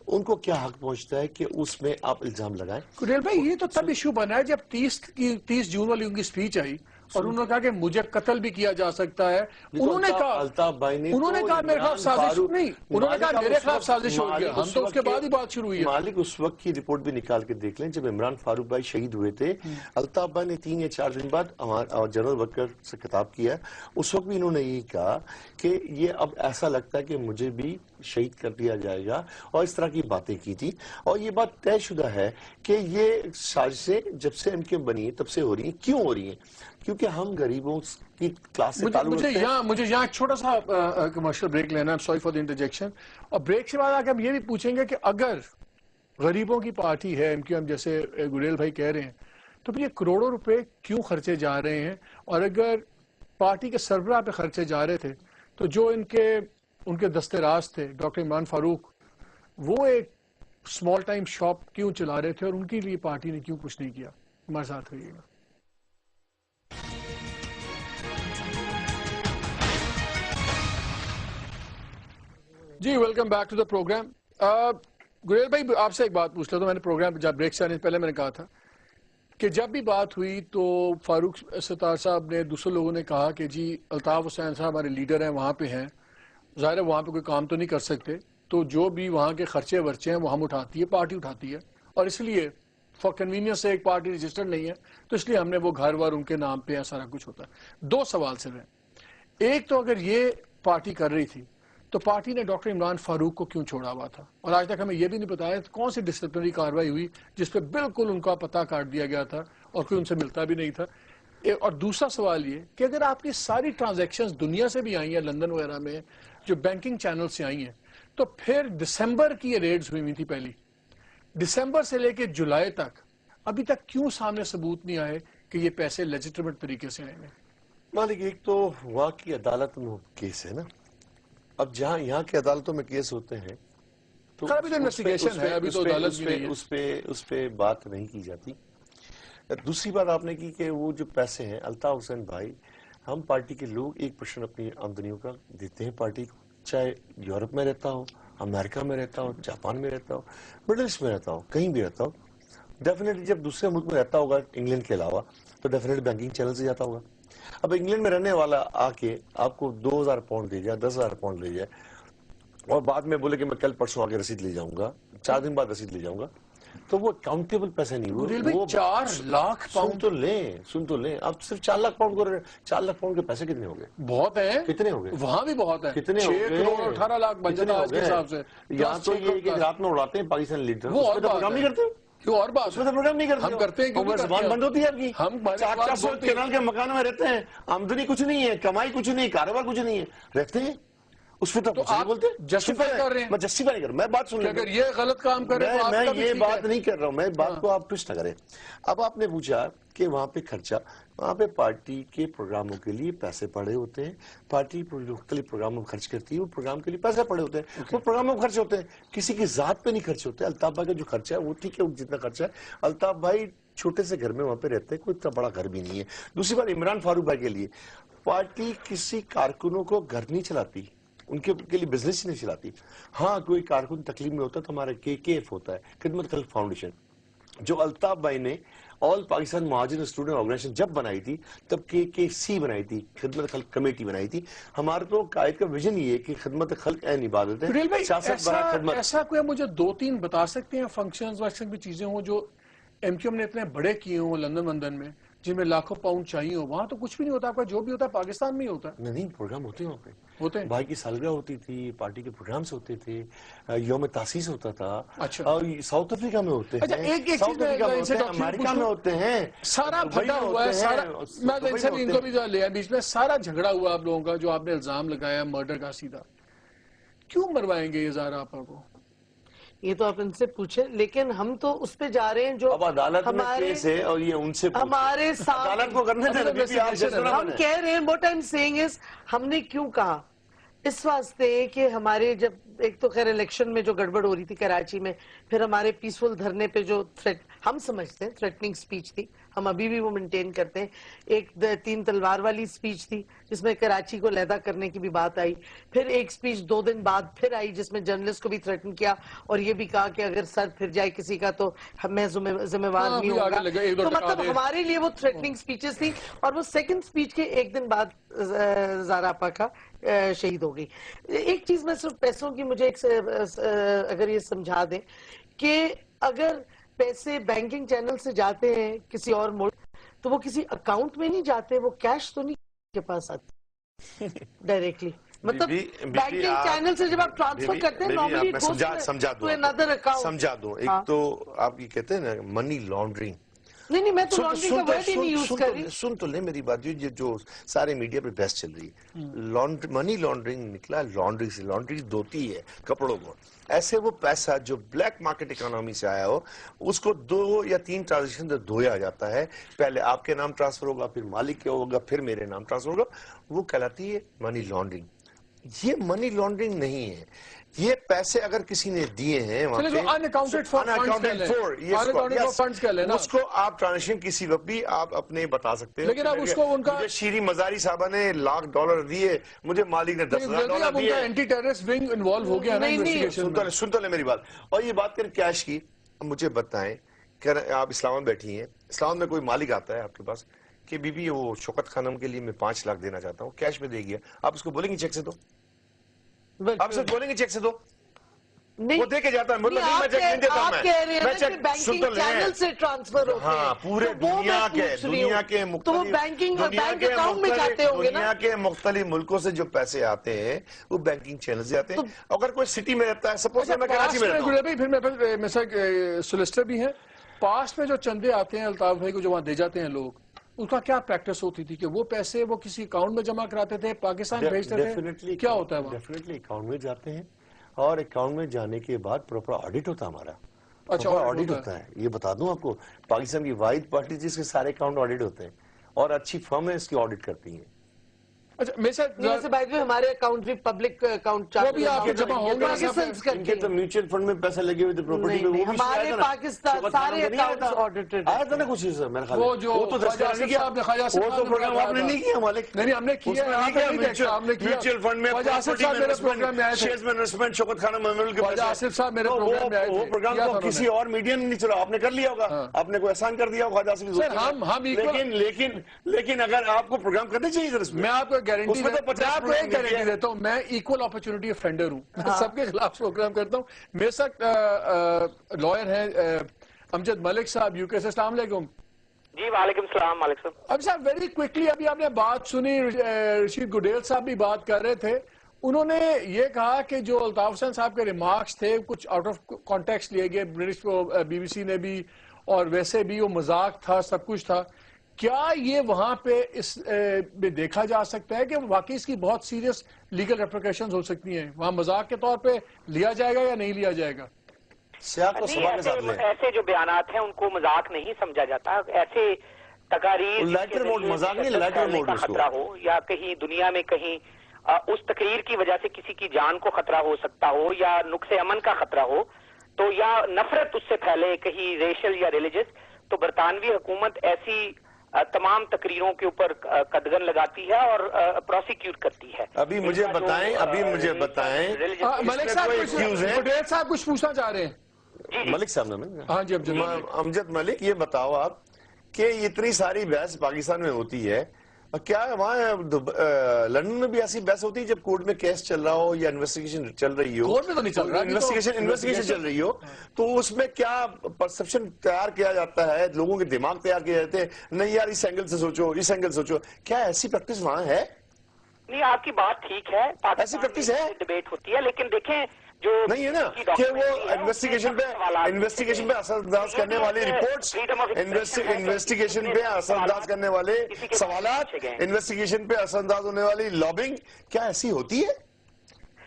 ان کو کیا حق پہنچتا ہے کہ اس میں آپ الزام لگائیں؟ کریل بھائی, یہ تو تب ایشو بنا ہے جب 30 جون والی ان کی سپیچ آئی اور انہوں نے کہا کہ مجھے قتل بھی کیا جا سکتا ہے. انہوں نے کہا الطاف بھائی نے میرے خلاف سازش نہیں, انہوں نے کہا میرے خلاف سازش ہو گیا, ہم تو اس کے بعد ہی بات شروع ہوئی ہے. مالک اس وقت کی رپورٹ بھی نکال کے دیکھ لیں, جب عمران فاروق بھائی شہید ہوئے تھے, الطاف بھائی نے 3 یا 4 دن بعد جنرل بکر سے خطاب کیا. اس وقت بھی انہوں نے یہی کہا کہ یہ اب ایسا لگتا ہے کہ مجھے بھی شہید کر دیا جائے گا, اور اس طرح کی باتیں کی تھی. اور یہ بات طے شدہ ہے کہ یہ سازشیں جب سے ایم کیو بنی ہے تب سے ہو رہی ہیں. کیوں ہو رہی ہیں؟ کیونکہ ہم غریبوں کی کلاس سے تعلق رکھتے ہیں. مجھے یہاں چھوٹا سا کمرشل بریک لینا ہے, سوری فار دی انٹرجیکشن. اور بریک سے بعد آگے ہم یہ بھی پوچھیں گے کہ اگر غریبوں کی پارٹی ہے ایم کیو ایم, جیسے گریل بھائی کہہ رہے ہیں, تو پھر یہ کروڑوں روپے کیوں خرچے جا رہے ہیں؟ اور اگر پارٹی کے سربراہ پہ خرچے جا رہے تھے تو جو ان کے دستے راز تھے ڈاکٹر عمران فاروق, وہ ایک اسمال ٹائم شاپ کیوں چلا رہے تھے, اور ان کے لیے پارٹی نے کیوں کچھ نہیں کیا؟ ہمارے ساتھ رہیے گا. جی welcome back to the program. گریل بھائی, آپ سے ایک بات پوچھ لیتا ہوں. میں نے پروگرام جب بریک سے آنے سے پہلے میں نے کہا تھا کہ جب بھی بات ہوئی تو فاروق ستار صاحب نے, دوسرے لوگوں نے کہا کہ جی الطاف حسین صاحب ہمارے لیڈر ہیں, وہاں پہ ہیں, ظاہر ہے وہاں پہ کوئی کام تو نہیں کر سکتے, تو جو بھی وہاں کے خرچے ورچے ہیں وہ ہم اٹھاتی ہے, پارٹی اٹھاتی ہے, اور اس لیے فار کنوینئنس سے ایک پارٹی رجسٹرڈ نہیں ہے, تو اس لیے ہم نے وہ گھر وار ان کے نام پہ ہے, سارا کچھ ہوتا ہے. 2 سوال صرف ہیں. ایک تو اگر یہ پارٹی کر رہی تھی تو پارٹی نے ڈاکٹر عمران فاروق کو کیوں چھوڑا ہوا تھا؟ اور آج تک ہمیں یہ بھی نہیں بتایا کون سی ڈسپلنری کارروائی ہوئی جس پہ بالکل ان کا پتہ کاٹ دیا گیا تھا اور کوئی ان سے ملتا بھی نہیں تھا. اور دوسرا سوال یہ کہ اگر آپ کی ساری ٹرانزیکشنز دنیا سے بھی آئی ہیں, لندن وغیرہ میں جو بینکنگ چینل سے آئی ہیں, تو پھر دسمبر کی یہ ریڈز ہوئی تھی پہلی, دسمبر سے لے کے جولائی تک ابھی تک کیوں سامنے ثبوت نہیں آئے کہ یہ پیسے لیجیٹمیٹ طریقے سے آئے ہیں؟ مالک, ایک تو وہاں کی عدالت میں کیس ہے نا, اب جہاں یہاں کی عدالتوں میں کیس ہوتے ہیں تو ابھی تو انویسٹیگیشن ہے, ابھی تو عدالت بھی نہیں ہے, اس پہ بات نہیں کی جاتی. دوسری بات آپ نے کی کہ وہ جو پیسے ہیں, الطاف حسین بھائی, ہم پارٹی کے لوگ 1% اپنی آمدنیوں کا دیتے ہیں پارٹی کو, چاہے یورپ میں رہتا ہو, امریکہ میں رہتا ہو, جاپان میں رہتا ہو, مڈل ایسٹ میں رہتا ہو, کہیں بھی رہتا ہو. ڈیفینیٹلی جب دوسرے ملک میں رہتا ہوگا انگلینڈ کے علاوہ تو ڈیفینیٹلی بینکنگ چینل سے جاتا ہوگا. اب انگلینڈ میں رہنے والا آ کے آپ کو 2000 پاؤنڈ دے جائے, 10,000 پاؤنڈ لے جائے, اور بعد میں بولے کہ میں کل پرسوں آگے رسید لے جاؤں گا, 4 دن بعد رسید لے جاؤں گا, تو وہ اکاؤنٹیبل پیسے نہیں. وہ 4 لاکھ پاؤنڈ سن تو لیں. اب صرف 4 لاکھ پاؤنڈ کو 4 لاکھ پاؤنڈ کے پیسے کتنے ہو گئے؟ بہت ہیں. کتنے ہو گئے؟ وہاں بھی بہت ہیں. کتنے 6 کروڑ 18 لاکھ بن جاتا آج کے حساب سے. یہاں تو یہ ایک رات میں اڑاتے ہیں پاکستانی لیڈر, وہ اور پروگرام نہیں کرتے. کیوں اور بات پروگرام نہیں کرتے, ہم کرتے ہیں, کیونکہ زبان بند ہوتی ہے آپ کی. ہم 400 کنال کے مکان میں رہتے ہیں, آمدنی کچھ نہیں ہے, کمائی کچھ نہیں, کاروبار کچھ نہیں ہے, رہتے ہیں اس پہ تو آپ بولتے جسٹیفائی کر رہے ہیں. میں جسٹیفائی نہیں کر رہا, میں بات سن لیں. اگر یہ غلط کام کر رہے ہیں میں یہ بات نہیں کر رہا ہوں, میں بات کو آپ ٹوسٹ نہ کریں. اب آپ نے پوچھا کہ وہاں پہ خرچہ, وہاں پہ پارٹی کے پروگراموں کے لیے پیسے پڑے ہوتے ہیں, پارٹی مختلف پروگراموں میں خرچ کرتی ہے, وہ پروگرام کے لیے پیسے پڑے ہوتے ہیں, وہ پروگراموں میں خرچ ہوتے ہیں, کسی کی ذات پہ نہیں خرچ ہوتے. الطاف بھائی کا جو خرچہ ہے وہ ٹھیک ہے, جتنا خرچہ ہے. الطاف بھائی چھوٹے سے گھر میں وہاں پہ رہتے ہیں, کوئی اتنا بڑا گھر بھی نہیں ہے. دوسری بات عمران فاروق بھائی کے لیے, پارٹی کسی کارکنوں کو گھر نہیں چلاتی, ان کے لیے بزنس ہی نہیں چلاتی. ہاں کوئی کارکن تکلیف میں ہوتا ہے تو ہمارا KKF ہوتا ہے, خدمت خلق فاؤنڈیشن, جو الطاف بھائی نے آل پاکستان مہاجر اسٹوڈنٹ آرگنائزیشن جب بنائی تھی تب KKC بنائی تھی, خدمت خلق کمیٹی بنائی تھی. ہمارا تو قائد کا ویژن یہ ہے کہ خدمت خلق عین عبادت ہے, سیاست برا خدمت. ایسا کوئی مجھے 2-3 بتا سکتے ہیں فنکشنز ویسے بھی چیزیں ہوں جو MQM نے اتنے بڑے کیے ہوں لندن میں, جن میں لاکھوں پاؤنڈ چاہیے ہو؟ وہاں تو کچھ بھی نہیں ہوتا, جو بھی ہوتا ہے پاکستان میں ہی ہوتا ہے. نہیں, پروگرام ہوتے ہیں وہاں پہ, ہوتے ہیں. بھائی کی سالگرہ ہوتی تھی, پارٹی کے پروگرامز ہوتے تھے, یوم تاسیس ہوتا تھا. اچھا, اور ساؤتھ افریقہ میں ہوتے ہیں, ساؤتھ افریقہ میں ہوتے ہیں, امریکہ میں ہوتے ہیں. سارا پھٹا ہوا ہے سارا. میں ان سے بھی ان کو بھی لیا بیچ میں, سارا جھگڑا ہوا آپ لوگوں کا جو آپ نے الزام لگایا مرڈر کا. سیدھا کیوں مروائیں گے یہ زہرا آپا کو؟ یہ تو آپ ان سے پوچھیں, لیکن ہم تو اس پہ جا رہے ہیں جو اب عدالت میں کیس ہے اور یہ ان سے ہمارے ساتھ عدالت کو کرنے دیں. ہم کہہ رہے ہیں, what I'm saying is, ہم نے کیوں کہا اس واسطے کہ ہمارے جب ایک تو خیر الیکشن میں جو گڑبڑ ہو رہی تھی کراچی میں, پھر ہمارے پیسفل دھرنے پہ جو تھریٹ ہم سمجھتے ہیں تھریٹننگ سپیچ تھی, ہم ابھی بھی وہ مینٹین کرتے ہیں. ایک 3 تلوار والی سپیچ تھی جس میں کراچی کو علیحدہ کرنے کی بھی بات آئی. پھر ایک سپیچ 2 دن بعد پھر آئی جس میں جرنلسٹ کو بھی تھریٹن کیا اور یہ بھی کہا کہ اگر سر پھر جائے کسی کا تو میں ذمہ وار نہیں ہوں گا. تو مطلب ہمارے لیے وہ تھریٹننگ سپیچز تھی. اور وہ سیکنڈ سپیچ کے 1 دن بعد زہرا آپا کا شہید ہو گئی. ایک چیز میں صرف پیسوں کی مجھے اگر یہ سمجھا دیں کہ اگر پیسے بینکنگ چینل سے جاتے ہیں کسی اور ملک تو وہ کسی اکاؤنٹ میں نہیں جاتے, وہ کیش تو نہیں کے پاس آتے ڈائریکٹلی. مطلب بینکنگ چینل سے جب آپ ٹرانسفر کرتے ہیں نارملی another account. سمجھا دوں, ایک تو آپ یہ کہتے ہیں نا منی لانڈرنگ. نہیں میں تو لانڈرنگ کا ورڈ ہی نہیں یوز کر رہی. سن تو لیں میری بات, جو سارے میڈیا پہ بحث چل رہی ہے, منی لانڈرنگ نکلا لانڈری سے. لانڈری دھوتی ہے کپڑوں کو. ایسے وہ پیسہ جو بلیک مارکیٹ اکانومی سے آیا ہو اس کو 2 یا 3 ٹرانزیکشن سے دھویا جاتا ہے. پہلے آپ کے نام ٹرانسفر ہوگا, پھر مالک کے ہوگا, پھر میرے نام ٹرانسفر ہوگا. وہ کہلاتی ہے منی لانڈرنگ. یہ منی لانڈرنگ نہیں ہے. یہ پیسے اگر کسی نے دیے ہیں وہاں پہ اس کو آپ ٹرانزیکشن کسی وقت بھی آپ اپنے بتا سکتے ہیں. لیکن اب اس کو ان کا شیری مزاری صاحبہ نے $1,00,000 دیے, مجھے مالک نے $10,000 دیے. اینٹی ٹیررسٹ ونگ انوالو ہو گیا نا. سن تو لیں میری بات. اور یہ بات کریں کیش کی, مجھے بتائیں کہ آپ اسلام میں بیٹھی ہیں, اسلام میں کوئی مالک آتا ہے آپ کے پاس کہ بی بی وہ شوکت خانم کے لیے میں 5 لاکھ دینا چاہتا ہوں, کیش میں دے گیا, آپ اس کو بولیں گے چیک سے دو؟ آپ صرف بولیں گے چیک سے دو؟ وہ دے کے جاتا ہے. مطلب میں چیک نہیں دیتا ہوں, میں چیک سن تو لیں. چینل سے ٹرانسفر ہوتے ہیں. ہاں, پورے دنیا کے مختلف ملکوں سے جو پیسے آتے ہیں وہ بینکنگ چینل سے آتے ہیں. اگر کوئی سٹی میں رہتا ہے, سپوز میں کراچی میں رہتا ہوں, پھر میں سولسٹر بھی ہیں, پاسٹ میں جو چندے آتے ہیں الطاف بھائی کو جو وہاں دے جاتے ہیں لوگ, اس کا کیا پریکٹس ہوتی تھی کہ وہ پیسے وہ کسی اکاؤنٹ میں جمع کراتے تھے, پاکستان بھیجتے تھے, کیا ہوتا ہے وہاں؟ ڈیفینیٹلی اکاؤنٹ میں جاتے ہیں, اور اکاؤنٹ میں جانے کے بعد پراپر آڈٹ ہوتا ہے ہمارا. اچھا, آڈٹ ہوتا ہے. یہ بتا دوں آپ کو, پاکستان کی واحد پارٹی جس کے سارے اکاؤنٹ آڈٹ ہوتے ہیں, اور اچھی فرم ہے اس کی آڈٹ کرتی ہیں. اچھا میرے سے بھائی ہمارے اکاؤنٹ بھی پبلک اکاؤنٹ وہ بھی آپ کے جمع ہوں گے. ان کے تو میوچل فنڈ میں پیسے لگے ہوئے تھے پراپرٹی پہ, وہ بھی ہمارے پاکستان سارے اکاؤنٹس آڈیٹڈ آیا تھا نا کچھ سر میرے خیال. وہ جو تو پروگرام آپ نے نہیں کیا مالک. نہیں ہم نے کیا, میوچل فنڈ میں شیئرز میں انویسٹمنٹ شوکت خانم محمود کے پیسے. آصف صاحب میرے پروگرام میں آئے تھے, وہ پروگرام کو کسی اور میڈیا نے نہیں چلا, آپ نے کر لیا ہوگا, آپ نے کوئی احسان کر دیا ہوگا آصف صاحب. لیکن اگر آپ کو پروگرام کرنے چاہیے, میں آپ کو گارنٹی دیتا ہوں, میں ایکول اپرچونٹی افینڈر ہوں, سب کے خلاف پروگرام کرتا ہوں. میرے ساتھ لائر ہیں امجد ملک صاحب UK سے. السلام علیکم. جی وعلیکم السلام. مالک صاحب. اب صاحب ویری کوئکلی ابھی آپ نے بات سنی, رشید گڈیل صاحب بھی بات کر رہے تھے. انہوں نے یہ کہا کہ جو الطاف حسین صاحب کے ریمارکس تھے کچھ آؤٹ آف کانٹیکسٹ لیے گئے, برٹش BBC نے بھی, اور ویسے بھی وہ مذاق تھا, سب کچھ تھا. کیا یہ وہاں پہ اس میں دیکھا جا سکتا ہے کہ واقعی اس کی بہت سیریس لیگل ریپریکیشنز ہو سکتی ہیں, وہاں مذاق کے طور پہ لیا جائے گا یا نہیں لیا جائے گا؟ ایسے جو بیانات ہیں ان کو مذاق نہیں سمجھا جاتا. ایسے تقاریر کا خطرہ ہو یا کہیں دنیا میں کہیں اس تقریر کی وجہ سے کسی کی جان کو خطرہ ہو سکتا ہو, یا نقص امن کا خطرہ ہو, تو یا نفرت اس سے پھیلے کہیں ریشل یا ریلیجس, تو برطانوی حکومت ایسی تمام تقریروں کے اوپر قدغن لگاتی ہے اور پروسیکیوٹ کرتی ہے. ابھی مجھے بتائیں ملک صاحب کچھ پوچھنا چاہ رہے ہیں. ملک صاحب نے ہاں جی امجد ملک، یہ بتاؤ آپ کہ اتنی ساری بحث پاکستان میں ہوتی ہے، کیا وہاں لندن میں بھی ایسی بحث ہوتی ہے جب کورٹ میں کیس چل رہا ہو یا انویسٹیگیشن چل رہی ہو؟ کورٹ میں تو نہیں چل رہا، انویسٹیگیشن چل رہی ہو تو اس میں کیا پرسپشن تیار کیا جاتا ہے، لوگوں کے دماغ تیار کیے جاتے ہیں، نہیں یار اس اینگل سے سوچو، اس اینگل سے سوچو، کیا ایسی پریکٹس وہاں ہے؟ نہیں، آپ کی بات ٹھیک ہے، ایسی پریکٹس ہے، ڈیبیٹ ہوتی ہے، لیکن دیکھیں جو نہیں ہے نا کہ وہ انویسٹیگیشن پہ اثر انداز کرنے والی رپورٹس، انویسٹیگیشن پہ اثر انداز کرنے والے سوالات، انویسٹیگیشن پہ اثر انداز ہونے والی لابنگ، کیا ایسی ہوتی ہے؟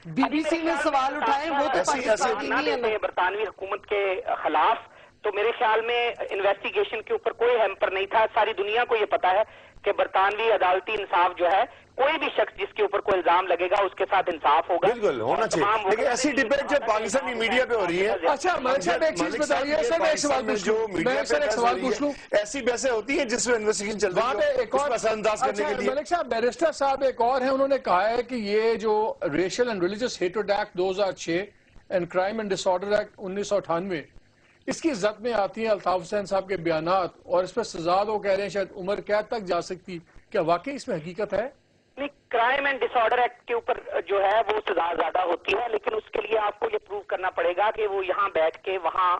بی بی سی نے سوال اٹھائے، وہ تو پاکستانی نہیں ہے. برطانوی حکومت کے خلاف تو میرے خیال میں انویسٹیگیشن کے اوپر کوئی ہیمپر نہیں تھا. ساری دنیا کو یہ پتا ہے کہ برطانوی عدالتی انصاف جو ہے، کوئی بھی شخص جس کے اوپر کوئی الزام لگے گا اس کے ساتھ انصاف ہوگا. بالکل ہونا چاہیے، لیکن ایسی ڈیبیٹ جو پاکستانی میڈیا پہ ہو رہی ہے. اچھا ملک صاحب ایک چیز بتائیے سر، میں ایک سوال پوچھ لوں. ایسی بحثیں ہوتی ہیں جس میں انویسٹیگیشن چل رہی ہے اس کو اثر انداز کرنے کے لیے. ملک صاحب بیرسٹر صاحب ایک اور ہیں، انہوں نے کہا ہے کہ یہ جو racial and religious hatred act 2006 and crime and disorder act 1998 اس کی زد میں آتی ہیں الطاف حسین صاحب کے بیانات، اور اس پہ سزا وہ کہہ رہے ہیں شاید عمر قید تک جا سکتی. کیا واقعی اس میں حقیقت ہے؟ نہیں، crime and disorder act کے اوپر جو ہے وہ سزا زیادہ ہوتی ہے، لیکن اس کے لیے آپ کو یہ پروف کرنا پڑے گا کہ وہ یہاں بیٹھ کے وہاں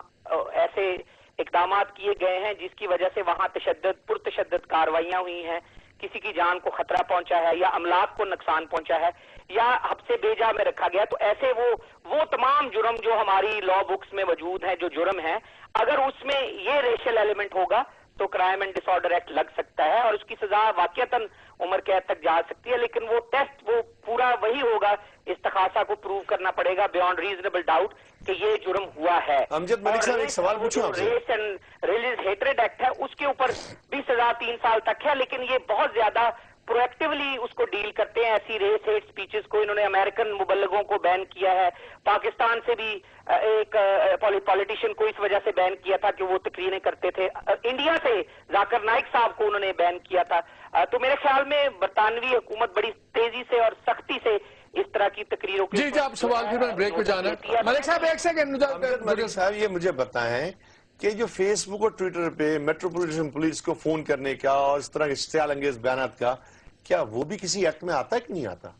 ایسے اقدامات کیے گئے ہیں جس کی وجہ سے وہاں پرتشدد کارروائیاں ہوئی ہیں، کسی کی جان کو خطرہ پہنچا ہے یا املاک کو نقصان پہنچا ہے یا حبس بیجا میں رکھا گیا. تو ایسے وہ تمام جرم جو ہماری لا بکس میں موجود ہیں، جو جرم ہیں، اگر اس میں یہ ریشل ایلیمنٹ ہوگا تو crime and disorder act لگ سکتا ہے اور اس کی سزا واقعتاً عمر قید تک جا سکتی ہے. لیکن وہ ٹیسٹ وہ پورا وہی ہوگا، استخاصہ کو پروو کرنا پڑے گا بیانڈ ریزنیبل ڈاؤٹ کہ یہ جرم ہوا ہے. امجد ملک صاحب ایک سوال پوچھوں آپ سے. Race and religious hatred act ہے، اس کے اوپر بھی سزا 3 سال تک ہے، لیکن یہ بہت زیادہ پرو ایکٹیولی اس کو ڈیل کرتے ہیں. ایسی ریس ہیٹ سپیچز کو انہوں نے امریکن مبلغوں کو بین کیا ہے، پاکستان سے بھی ایک پولیٹیشین کو اس وجہ سے بین کیا تھا کہ وہ تقریریں کرتے تھے، انڈیا سے ذاکر نائک صاحب کو انہوں نے بین کیا تھا. تو میرے خیال میں برطانوی حکومت بڑی تیزی سے اور سختی سے اس طرح کی تقریروں کی. جی آپ سوال پھر بریک پہ جانا ہے. ملک صاحب ایک سیکنڈ. ملک صاحب یہ مجھے بتائیں کہ جو فیس بک اور ٹویٹر پہ میٹروپولیٹن پولیس کو فون کرنے کا اور اس طرح کے اشتعال انگیز بیانات کا، کیا وہ بھی کسی ایکٹ میں آتا ہے کہ نہیں آتا؟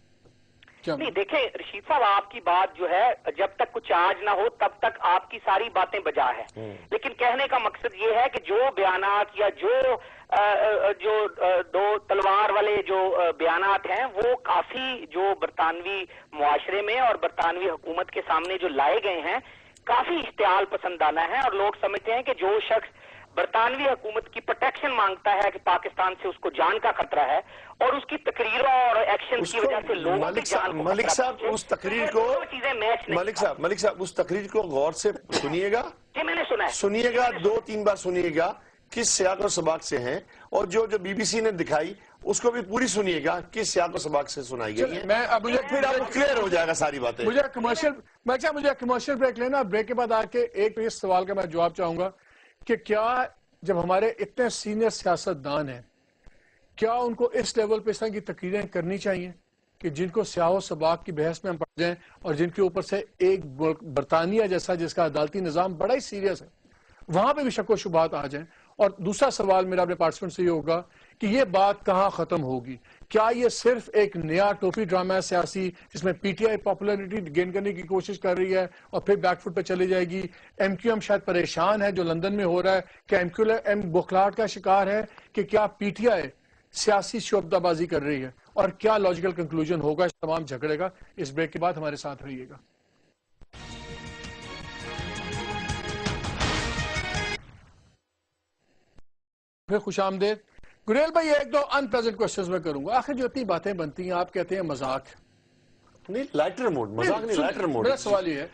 نہیں دیکھیں رشید صاحب، آپ کی بات جو ہے جب تک کچھ چارج نہ ہو تب تک آپ کی ساری باتیں بجا ہے، لیکن کہنے کا مقصد یہ ہے کہ جو بیانات یا جو دو تلوار والے جو بیانات ہیں وہ کافی جو برطانوی معاشرے میں اور برطانوی حکومت کے سامنے جو لائے گئے ہیں کافی اشتعال پسندانہ ہیں، اور لوگ سمجھتے ہیں کہ جو شخص برطانوی حکومت کی پروٹیکشن مانگتا ہے کہ پاکستان سے اس کو جان کا خطرہ ہے اور اس کی تقریروں اور ایکشن کی وجہ سے لوگوں کی جان کو ملک صاحب اس تقریر کو ملک صاحب اس تقریر کو غور سے سنیے گا. جی میں نے سنا ہے، سنیے گا 2-3 بار سنیے گا، کس سیاق و سباق سے ہیں، اور جو بی بی سی نے دکھائی اس کو بھی پوری سنیے گا کس سیاق و سباق سے سنائی گئی ہے. پھر آپ کو کلیئر ہو جائے گا ساری باتیں. مجھے کمرشل بریک لینا، بریک کے بعد آ کے ایک اس سوال کا میں جواب چاہوں گا کہ کیا جب ہمارے اتنے سینئر سیاستدان ہیں کیا ان کو اس لیول پہ اس طرح کی تقریریں کرنی چاہیے کہ جن کو سیاہ و سباق کی بحث میں ہم پڑ جائیں اور جن کے اوپر سے ایک برطانیہ جیسا جس کا عدالتی نظام بڑا ہی سیریس ہے وہاں پہ بھی شک و شبہات آ جائیں. اور دوسرا سوال میرا اپنے پارٹیسپینٹ سے یہ ہوگا کہ یہ بات کہاں ختم ہوگی؟ کیا یہ صرف ایک نیا ٹوپی ڈرامہ ہے سیاسی جس میں پی ٹی آئی پاپولرٹی گین کرنے کی کوشش کر رہی ہے اور پھر بیک فٹ پہ چلی جائے گی؟ ایم کیو ایم شاید پریشان ہے جو لندن میں ہو رہا ہے، کیا ایم کیو ایم بخلاہٹ کا شکار ہے کہ کیا پی ٹی آئی سیاسی شعبدہ بازی کر رہی ہے؟ اور کیا لاجیکل کنکلوژن ہوگا اس تمام جھگڑے کا؟ اس بریک کے بعد ہمارے ساتھ رہیے گا. پھر خوش آمدید. گریل بھائی ایک دو ان پلیزنٹ کوسچنز میں کروں گا. آخر جو اتنی باتیں بنتی ہیں آپ کہتے ہیں مذاق نہیں، لائٹر موڈ، مذاق نہیں، لائٹر موڈ. میرا سوال یہ ہے،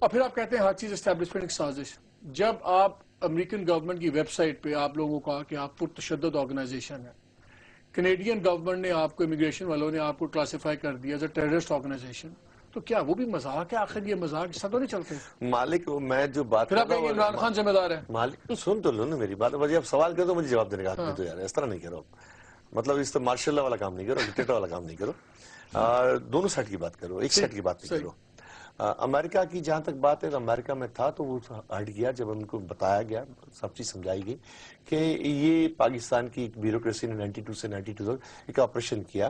اور پھر آپ کہتے ہیں ہر چیز اسٹیبلشمنٹ کی سازش. جب آپ امریکن گورنمنٹ کی ویب سائٹ پہ آپ لوگوں کو کہا کہ آپ پرتشدد آرگنائزیشن ہے، کینیڈین گورنمنٹ نے آپ کو، امیگریشن والوں نے آپ کو کلاسیفائی کر دیا ایز اے ٹیررسٹ آرگنائزیشن، تو کیا وہ بھی مذاق ہے؟ آخر یہ مذاق اس طرح تو نہیں چلتے. مالک میں جو بات پھر آپ کہیں عمران خان ذمہ دار ہے. مالک سن تو لو نا میری بات. مجھے اب سوال کرو تو مجھے جواب دینے کا حق تو یار اس طرح نہیں کرو. مطلب اس طرح مارشل لا والا کام نہیں کرو, ڈکٹیٹر والا کام نہیں کرو. دونوں سائڈ کی بات کرو, ایک سائڈ کی بات نہیں کرو. امریکہ کی جہاں تک بات ہے, امریکہ میں تھا تو وہ ہٹ گیا جب ان کو بتایا گیا, سب چیز سمجھائی گئی کہ یہ پاکستان کی بیوروکریسی نے 92 سے 92 تک ایک آپریشن کیا.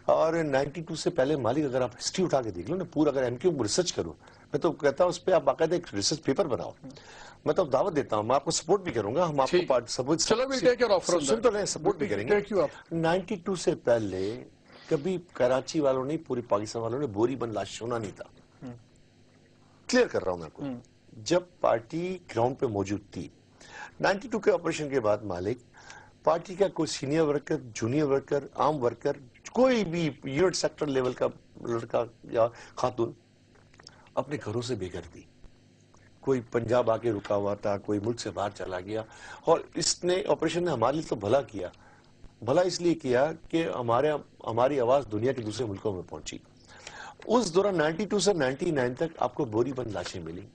اور 92 سے پہلے مالک اگر آپ ہسٹری اٹھا کے دیکھ لو نا پورا, اگر ایم کیو ریسرچ کرو, میں تو کہتا ہوں اس پہ آپ باقاعدہ ایک ریسرچ پیپر بناؤ. میں تو دعوت دیتا ہوں, میں آپ کو سپورٹ بھی کروں گا, ہم آپ کو سپورٹ سن تو لیں, سپورٹ بھی کریں گے. 92 سے پہلے کبھی کراچی والوں نے, پوری پاکستان والوں نے بوری بند لاش سنا نہیں تھا. کلیئر کر رہا ہوں میں آپ کو. جب پارٹی گراؤنڈ پہ موجود تھی 92 کے آپریشن کے بعد مالک, پارٹی کا کوئی سینئر ورکر, جونیئر ورکر, عام ورکر, کوئی بھی یونٹ سیکٹر لیول کا لڑکا یا خاتون اپنے گھروں سے بے گھر تھی. کوئی پنجاب آ کے رکا ہوا تھا, کوئی ملک سے باہر چلا گیا. اور اس نے آپریشن نے ہمارے لیے تو بھلا کیا. بھلا اس لیے کیا کہ ہماری آواز دنیا کے دوسرے ملکوں میں پہنچی. اس دوران 92 سے 99 تک آپ کو بوری بند لاشیں ملی.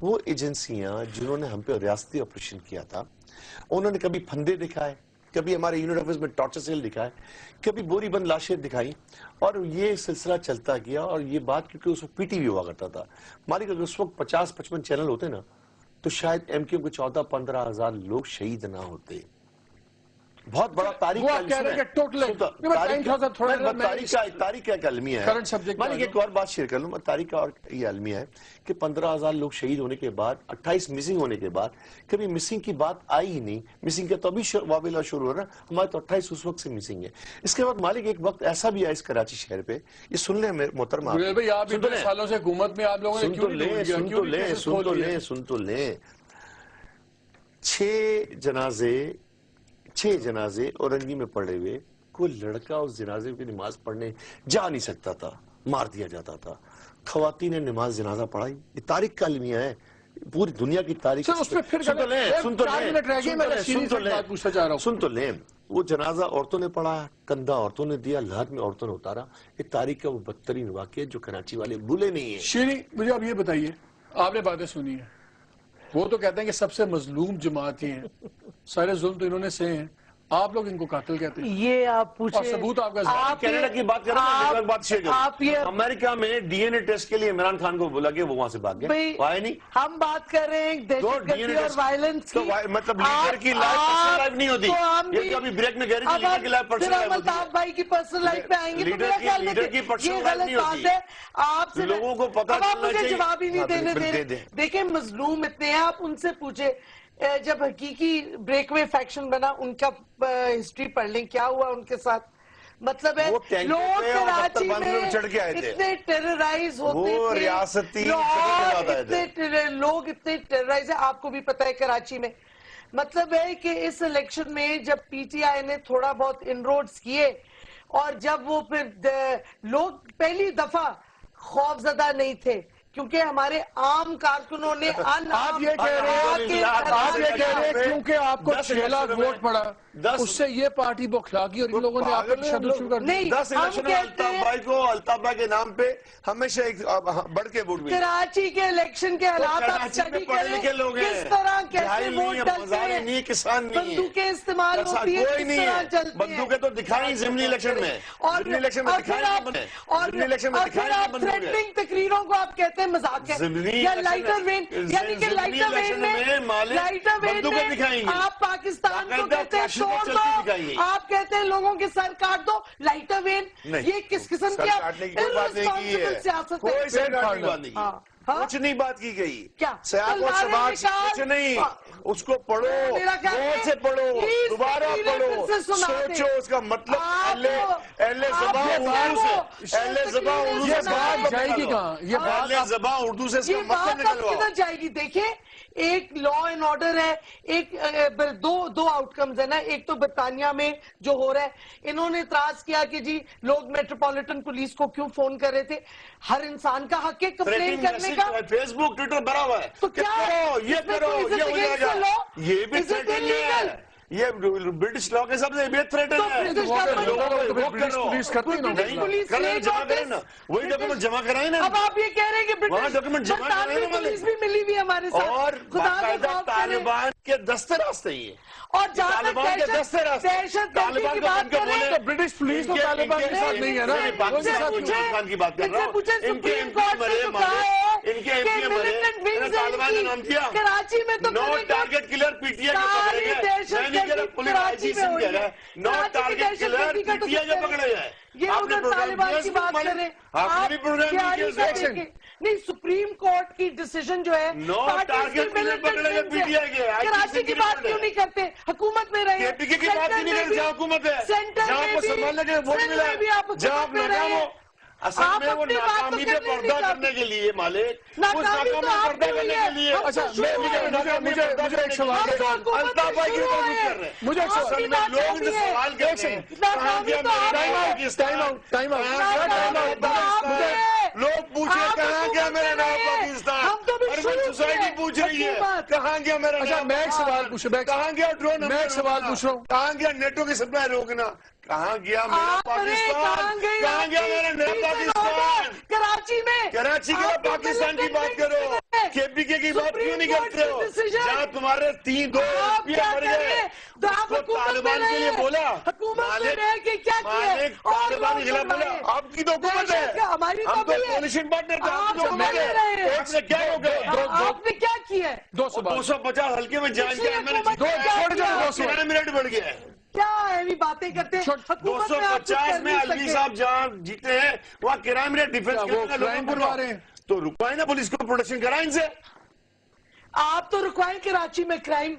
وہ ایجنسیاں جنہوں نے ہم پہ ریاستی آپریشن کیا تھا, انہوں نے کبھی پھندے دکھائے, کبھی ہمارے یونٹ آفس میں ٹارچر سیل دکھائے, کبھی بوری بند لاشیں دکھائیں, اور یہ سلسلہ چلتا گیا. اور یہ بات کیونکہ اس وقت پی ٹی وی ہوا کرتا تھا مالک, اگر اس وقت 50-55 چینل ہوتے نا تو شاید ایم کیو کے 14-15 ہزار لوگ شہید نہ ہوتے. بہت بڑا تاریخ کا ایک المیہ ہے. مالک ایک اور بات شیئر کر لوں, تاریخ کا اور یہ المیہ ہے کہ 15,000 لوگ شہید ہونے کے بعد, 28 مسنگ ہونے کے بعد کبھی مسنگ کی بات آئی ہی نہیں. مسنگ کا تو ابھی واویلا شروع ہو رہا ہے, ہمارے تو 28 اس وقت سے مسنگ ہے. اس کے بعد مالک ایک وقت ایسا بھی آیا اس کراچی شہر پہ, یہ سن لیں محترم, سالوں سے حکومت میں آپ لوگوں نے سن تو لیں 6 جنازے اورنگی میں پڑے ہوئے, کوئی لڑکا اس جنازے کی نماز پڑھنے جا نہیں سکتا تھا, مار دیا جاتا تھا. خواتین نے نماز جنازہ پڑھائی. یہ تاریخ کا المیہ ہے, پوری دنیا کی تاریخ. سن تو لیں وہ جنازہ عورتوں نے پڑھایا, کندھا عورتوں نے دیا, لحد میں عورتوں نے اتارا. یہ تاریخ کا وہ بدترین واقعہ جو کراچی والے بھولے نہیں ہیں. شیری مجھے اب یہ بتائیے, آپ نے باتیں سنی ہیں, وہ تو کہتے ہیں کہ سب سے مظلوم جماعت ہی ہیں, سارے ظلم تو انہوں نے سہے ہیں, آپ لوگ ان کو قاتل کہتے ہیں. یہ آپ پوچھیں, اور ثبوت آپ کا کینیڈا کی بات کریں, ایک بات شیئر کریں. امریکہ میں ڈی این اے ٹیسٹ کے لیے عمران خان کو بولا کہ وہ وہاں سے بھاگ گیا, آئے نہیں. ہم بات کر رہے ہیں دہشت گردی اور وائلنس کی, مطلب لیڈر کی لائف پرسنل لائف نہیں ہوتی. یہ جو ابھی بریک میں کہہ رہی تھی لیڈر کی لائف پرسنل لائف ہوتی ہے. آپ بھائی کی پرسنل لائف پہ آئیں گے تو میرا خیال میں لیڈر کی پرسنل لائف نہیں ہوتی. آپ سے لوگوں کو پتہ چلنا چاہیے. جواب ہی نہیں دینے دے رہے. دیکھیں مظلوم اتنے ہیں, آپ ان سے پوچھیں جب حقیقی بریک وے فیکشن بنا ان کا ہسٹری پڑھ لیں کیا ہوا ان کے ساتھ. مطلب ہے لوگ کراچی میں اتنے ٹیررائز ہوتے تھے, لوگ اتنے ٹیررائز ہیں, آپ کو بھی پتہ ہے کراچی میں. مطلب ہے کہ اس الیکشن میں جب پی ٹی آئی نے تھوڑا بہت انروڈز کیے, اور جب وہ پھر لوگ پہلی دفعہ خوف زدہ نہیں تھے کیونکہ ہمارے عام کارکنوں نے آپ یہ کہہ رہے ہیں کیونکہ آپ کو 6 لاکھ ووٹ پڑا, اس سے یہ پارٹی بوکھلا گئی اور ان لوگوں نے آپ کو تشدد شروع کر دیا. 10 الیکشن میں الطاف بھائی کو, الطاف بھائی کے نام پہ ہمیشہ ایک بڑھ کے ووٹ ملے. کراچی کے الیکشن کے حالات آپ اسٹڈی کریں, کس طرح کیسے ووٹ ڈلتے ہیں, بندوقیں استعمال ہوتی ہیں, کس طرح چلتے ہیں. بندوقیں تو دکھائیں ضمنی الیکشن میں, ضمنی الیکشن میں دکھائیں, ضمنی الیکشن میں دکھائیں تھریٹننگ تقریروں کو آپ کہتے ہیں مذاق ہے, یا لائٹر وین, یعنی کہ لائٹر وین میں آپ پاکستان کو کہتے ہیں توڑ دو, آپ کہتے ہیں لوگوں کے سر کاٹ دو. لائٹر وین یہ کس قسم کی ارسپانسبل سیاست ہے؟ کچھ نہیں بات کی گئی. کیا سیاق و سباق کچھ نہیں, اس کو پڑھو, غور سے پڑھو, دوبارہ پڑھو, سوچو اس کا مطلب. اہل زبان اردو سے اس کا مطلب نکلواؤ. جائے گی. دیکھیں ایک لا اینڈ آرڈر ہے, ایک دو آؤٹ کمز ہے نا. ایک تو برطانیہ میں جو ہو رہا ہے, انہوں نے اعتراض کیا کہ جی لوگ میٹروپولیٹن پولیس کو کیوں فون کر رہے تھے. ہر انسان کا حق ہے کمپلین کرنے کا. فیس بک ٹویٹر بھرا ہوا ہے, تو کیا یہ کرو, یہ ہو جائے گا. یہ بھی تھریٹنگ ہے, یہ برٹش لا کے سب سے بے تھریٹن ہے. پولیس کرتی نا جمع کریں نا, وہی ڈاکومنٹ جمع کرائیں نا. اب آپ یہ کہہ رہے ہیں کہ برطانوی پولیس بھی ملی ہوئی ہمارے ساتھ, اور باقاعدہ طالبان کے دستے راستے ہی ہے, اور جہاں تک دہشت گردی کی بات کر رہے ہیں, برٹش پولیس تو طالبان کے ساتھ نہیں ہے نا. پاکستان کی بات کر رہا ہوں. ان کے ایم پی مرے, ان کے ایم پی مرے, طالبان نے نام دیا کراچی میں تو نو target killer P T I کے پکڑے گئے. میں نہیں کہہ رہا پولیس آئی جی سنگھ کہہ رہا ہے نو target killer P T I کے پکڑے گئے. یہ ادھر طالبان کی بات کر رہے ہیں, آپ نے پروگرام نہیں سپریم کورٹ کی ڈیسیژن جو ہے نو ٹارگیٹ کلر پکڑے گئے پی ٹی آئی کے. کراچی کی بات کیوں نہیں کرتے, حکومت میں رہے, کے پی کے کی بات نہیں کرتے جہاں حکومت ہے, جہاں کو سنبھالنے کے ووٹ ملا, جہاں آپ ناکام ہو. اصل میں وہ ناکامی پہ پردہ کرنے کے لیے مالک, اس ناکامی پہ پردہ کرنے کے لیے. اچھا مجھے ایک سوال ہے, الطاف بھائی کی طرف کر رہے ہیں. مجھے ایک اصل میں لوگ جو سوال کرتے ہیں کہاں گیا میرا ٹائم لوگ پوچھے کہاں گیا میرا نام پاکستان, اربن سوسائٹی پوچھ رہی ہے کہاں گیا میرا اچھا نام. میں ایک سوال پوچھ رہا ہوں, کہاں گیا ڈرون, میں ایک سوال پوچھ رہا ہوں, کہاں گیا نیٹو کی سپلائی روکنا, کہاں گیا میرا پاکستان, کہاں گیا میرا نیا پاکستان. کراچی میں, کراچی کے بعد پاکستان کی بات کرو, کے پی کے کی بات کیوں نہیں کرتے ہو, جہاں تمہارے 3-2 مر گئے اس کو طالبان کے لیے بولا, مالک طالبان کے خلاف بولا. آپ کی تو حکومت ہے, ہم تو کولیشن پارٹنر تھے, آپ تو حکومت ہے, آپ نے کیا ہو گئے, آپ نے کیا کیا ہے, 250 ہلکے میں جان کے منٹ بڑھ گیا ہے. کیا ایسی باتیں کرتے ہیں, 250 میں علوی صاحب جہاں جیتے ہیں وہاں کرائم ریٹ ڈیفنس تو رکوائیں نا پولیس کو, پروٹیکشن کرائیں ان سے. آپ تو رکوائیں کراچی میں کرائم.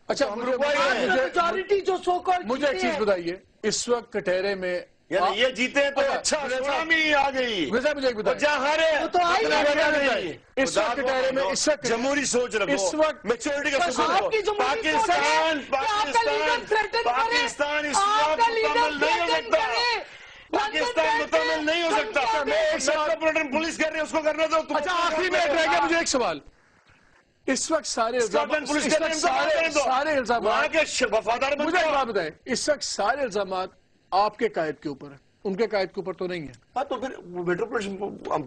اچھا میجورٹی جو سو کال, مجھے ایک چیز بتائیے, اس وقت کٹہرے میں یعنی یہ جیتے ہیں تو اچھا سونامی آ گئی, مجھے ایک بتائیے, جہاں ہارے تو آئی اس وقت کٹہرے میں اس وقت جمہوری سوچ رکھو, اس وقت میچورٹی کا سوچ رکھو. پاکستان اس وقت مکمل نہیں ہو سکتا, پاکستان مکمل نہیں ہو سکتا. میٹروپولیٹن پولیس کر رہے ہیں اس کو کرنا دو. اچھا آخری میں رہ گیا مجھے ایک سوال, اس وقت سارے الزامات وفادار مجھے ایک بات بتائیں, اس وقت سارے الزامات آپ کے قائد کے اوپر ہیں, ان کے قائد کے اوپر تو نہیں ہے. ہاں تو پھر میٹروپولیٹن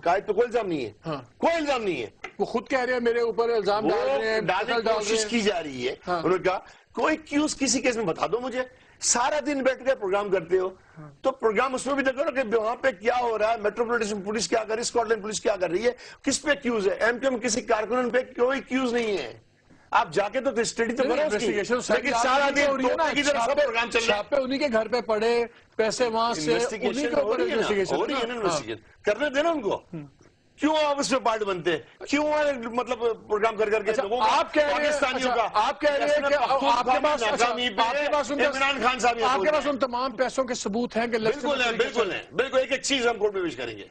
قائد پہ کوئی الزام نہیں ہے. ہاں کوئی الزام نہیں ہے, وہ خود کہہ رہے ہیں میرے اوپر الزام ڈال رہے ہیں, ڈالنے کی کوشش کی جا رہی ہے. انہوں نے کہا کوئی کیوز کسی کیس میں بتا دو مجھے, سارا دن بیٹھ کے پروگرام کرتے ہو تو پروگرام اس میں بھی دیکھو نا کہ وہاں پہ کیا ہو رہا ہے, میٹروپولیٹن پولیس کیا کر رہی ہے, اسکاٹ لینڈ پولیس کیا کر رہی ہے, کس پہ کیوز ہے. ایم کیو ایم کسی کارکنن پہ کوئی کیوز نہیں ہے. آپ جا کے تو اسٹڈی تو کرو اس کی, لیکن سارا دن توتے کی طرح سب پروگرام چل رہا ہے. چھاپے انہی کے گھر پہ پڑے, پیسے وہاں سے انہی کے اوپر انویسٹیگیشن کرنے دینا ان کو. کیوں آپ اس میں پارٹ بنتے, کیوں مطلب پروگرام کر کے آپ کہہ رہے ہیں, آپ کہہ رہے ہیں کہ آپ کے پاس ان تمام پیسوں کے ثبوت ہیں کہ بالکل ہے, بالکل ہے, بالکل. ایک ایک چیز ہم کورٹ میں پیش کریں گے,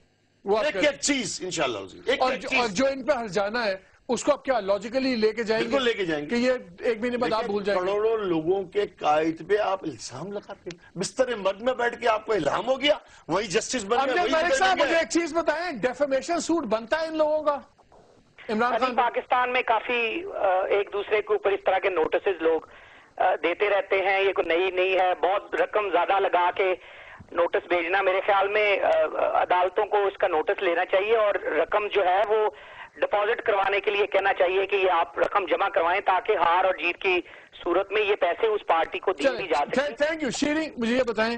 ایک ایک چیز انشاءاللہ. اور جو ان پہ ہرجانہ ہے اس کو آپ کیا لاجیکلی لے کے جائیں گے, بالکل لے کے جائیں گے کہ یہ ایک مہینے بعد آپ بھول جائیں گے. کروڑوں لوگوں کے قائد پہ آپ الزام لگاتے ہیں, بستر مرد میں بیٹھ کے آپ کو الہام ہو گیا, وہی جسٹس بن گیا. ملک صاحب مجھے ایک چیز بتائیں, ڈیفیمیشن سوٹ بنتا ہے ان لوگوں کا عمران خان؟ پاکستان میں کافی ایک دوسرے کے اوپر اس طرح کے نوٹسز لوگ دیتے رہتے ہیں, یہ کوئی نئی نہیں ہے. بہت رقم زیادہ لگا کے نوٹس بھیجنا, میرے خیال میں عدالتوں کو اس کا نوٹس لینا چاہیے اور رقم جو ہے وہ ڈپازٹ کروانے کے لیے کہنا چاہیے کہ یہ آپ رقم جمع کروائیں تاکہ ہار اور جیت کی صورت میں یہ پیسے اس پارٹی کو دی بھی جا سکے. Thank you. شیریں مجھے یہ بتائیں,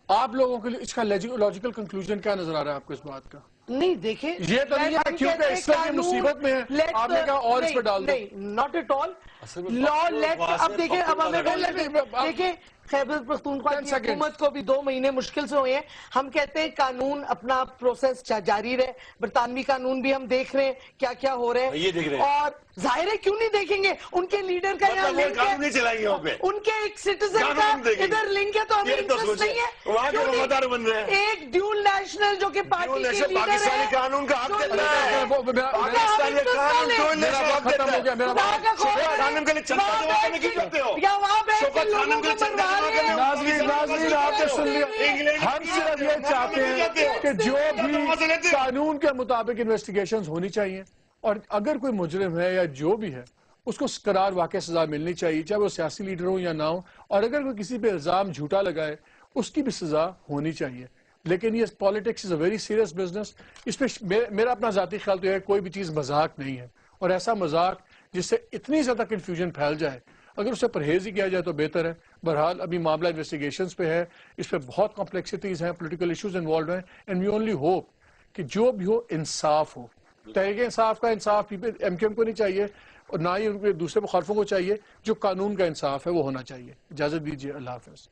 آپ لوگوں کے لیے اس کا لاجیکل کنکلوژن کیا نظر آ رہا ہے آپ کو اس بات کا؟ نہیں دیکھیں, یہ تو نہیں ہے کیونکہ اس وقت مصیبت میں ہے, آپ نے کہا اور اس پہ ڈال دیں. ناٹ ایٹ آل لا لیٹ. اب دیکھیں, اب ہمیں دیکھیں خیبر پختونخوا کی حکومت کو بھی 2 مہینے مشکل سے ہوئے ہیں. ہم کہتے ہیں قانون اپنا پروسیس جاری رہے, برطانوی قانون بھی ہم دیکھ رہے ہیں کیا کیا ہو رہے ہیں, اور ظاہر ہے کیوں نہیں دیکھیں گے, ان کے لیڈر کا یہاں لنک ہے, ان کے ایک سٹیزن کا ادھر لنک ہے, تو ہمیں انٹرسٹ نہیں ہے. ایک ڈیول نیشنل جو کہ پارٹی کے لیڈر ہے, پاکستانی قانون کا حق دیتا ہے, پاکستانی قانون کیوں نہیں ختم ہو گیا, میرا قانون کے لیے چلتا جمع کرنے کی کرتے ہو, شوکت قانون کے لیے چلتا جمع کرنے. ناظرین آپ نے سن لیا, ہم صرف یہ چاہتے ہیں کہ جو بھی قانون کے مطابق انویسٹیگیشنز ہونی چاہیے, اور اگر کوئی مجرم ہے یا جو بھی ہے اس کو قرار واقع سزا ملنی چاہیے، چاہے وہ سیاسی لیڈر ہوں یا نہ ہوں، اور اگر کوئی کسی پہ الزام جھوٹا لگائے اس کی بھی سزا ہونی چاہیے. لیکن یہ politics is a very serious business. اس پہ میرا اپنا ذاتی خیال تو ہے کوئی بھی چیز مذاق نہیں ہے، اور ایسا مذاق جس سے اتنی زیادہ کنفیوژن پھیل جائے اگر اس سے پرہیز ہی کیا جائے تو بہتر ہے. بہرحال ابھی معاملہ انویسٹیگیشنز پہ ہے، اس پہ بہت کمپلیکسٹیز ہیں، پولیٹیکل ایشوز انوالوڈ ہیں، اینڈ وی اونلی ہوپ کہ جو بھی ہو انصاف ہو. تحریک انصاف کا انصاف ایم کیو ایم کو نہیں چاہیے اور نہ ہی ان کے دوسرے مخالفوں کو چاہیے. جو قانون کا انصاف ہے وہ ہونا چاہیے. اجازت دیجیے، اللہ حافظ.